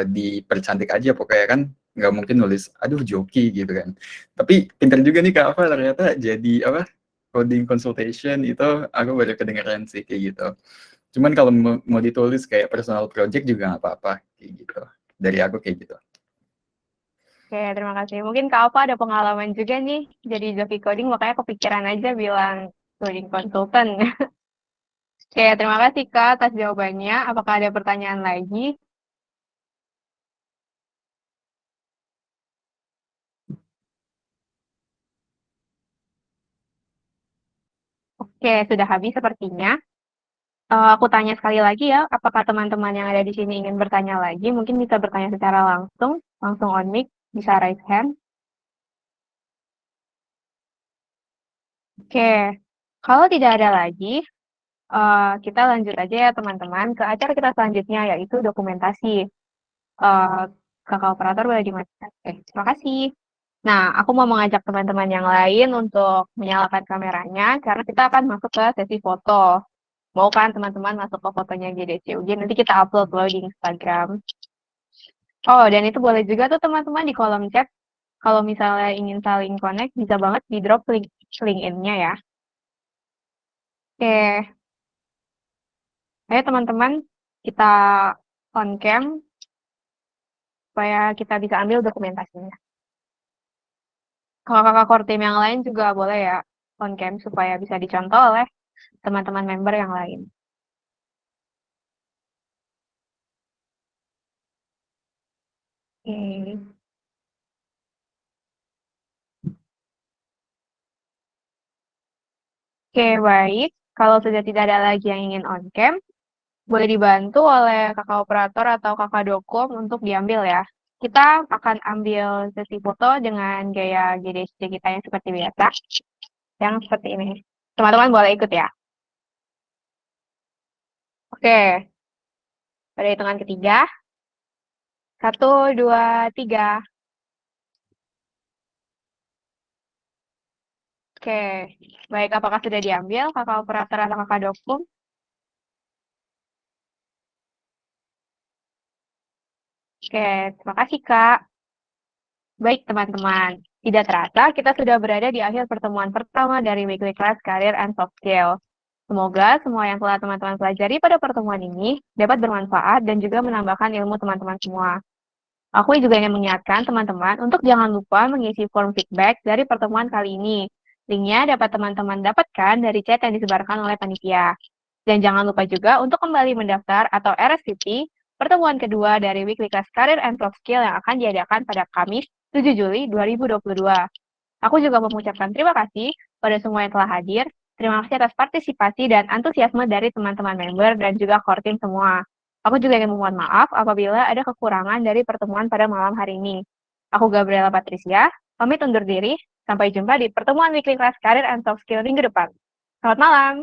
dipercantik aja pokoknya kan, nggak mungkin nulis, aduh joki gitu kan. Tapi pinter juga nih Kak Alfa ternyata jadi apa, coding consultation itu aku baru kedengeran sih kayak gitu. Cuman kalau mau ditulis kayak personal project juga nggak apa-apa kayak gitu. Dari aku kayak gitu. Oke, terima kasih. Mungkin Kak Alfa ada pengalaman juga nih jadi joki coding, makanya kepikiran aja bilang coding consultant. Oke, terima kasih Kak atas jawabannya. Apakah ada pertanyaan lagi? Oke, sudah habis sepertinya. Aku tanya sekali lagi ya, apakah teman-teman yang ada di sini ingin bertanya lagi? Mungkin bisa bertanya secara langsung on mic, bisa raise hand. Oke, kalau tidak ada lagi, kita lanjut aja ya teman-teman ke acara kita selanjutnya, yaitu dokumentasi. Kakak operator boleh dimatikan. Oke, terima kasih. Nah, aku mau mengajak teman-teman yang lain untuk menyalakan kameranya, karena kita akan masuk ke sesi foto. Mau kan teman-teman masuk ke fotonya GDCUG, nanti kita upload loh di Instagram. Oh, dan itu boleh juga tuh teman-teman di kolom chat, kalau misalnya ingin saling connect, bisa banget di drop link-in-nya ya. Oke, ayo teman-teman, kita on cam, supaya kita bisa ambil dokumentasinya. Kalau kakak core team yang lain juga boleh ya on cam, supaya bisa dicontoh oleh teman-teman member yang lain. Oke. Oke, baik. Kalau sudah tidak ada lagi yang ingin on cam, boleh dibantu oleh kakak operator atau kakak dokum untuk diambil ya. Kita akan ambil sesi foto dengan gaya GDC kita yang seperti biasa. Yang seperti ini. Teman-teman boleh ikut ya. Oke. Pada hitungan ketiga. 1, 2, 3. Oke. Baik, apakah sudah diambil kakak operator atau kakak dokum? Oke, terima kasih Kak. Baik teman-teman, tidak terasa kita sudah berada di akhir pertemuan pertama dari Weekly Class Career and Soft Skill. Semoga semua yang telah teman-teman pelajari pada pertemuan ini dapat bermanfaat dan juga menambahkan ilmu teman-teman semua. Aku juga ingin mengingatkan teman-teman untuk jangan lupa mengisi form feedback dari pertemuan kali ini. Linknya dapat teman-teman dapatkan dari chat yang disebarkan oleh panitia. Dan jangan lupa juga untuk kembali mendaftar atau RSVP pertemuan kedua dari Weekly Class Career and Soft Skill yang akan diadakan pada Kamis 7 Juli 2022. Aku juga mengucapkan terima kasih pada semua yang telah hadir. Terima kasih atas partisipasi dan antusiasme dari teman-teman member dan juga core team semua. Aku juga ingin memohon maaf apabila ada kekurangan dari pertemuan pada malam hari ini. Aku Gabriela Patricia, pamit undur diri. Sampai jumpa di pertemuan Weekly Class Career and Soft Skill minggu depan. Selamat malam.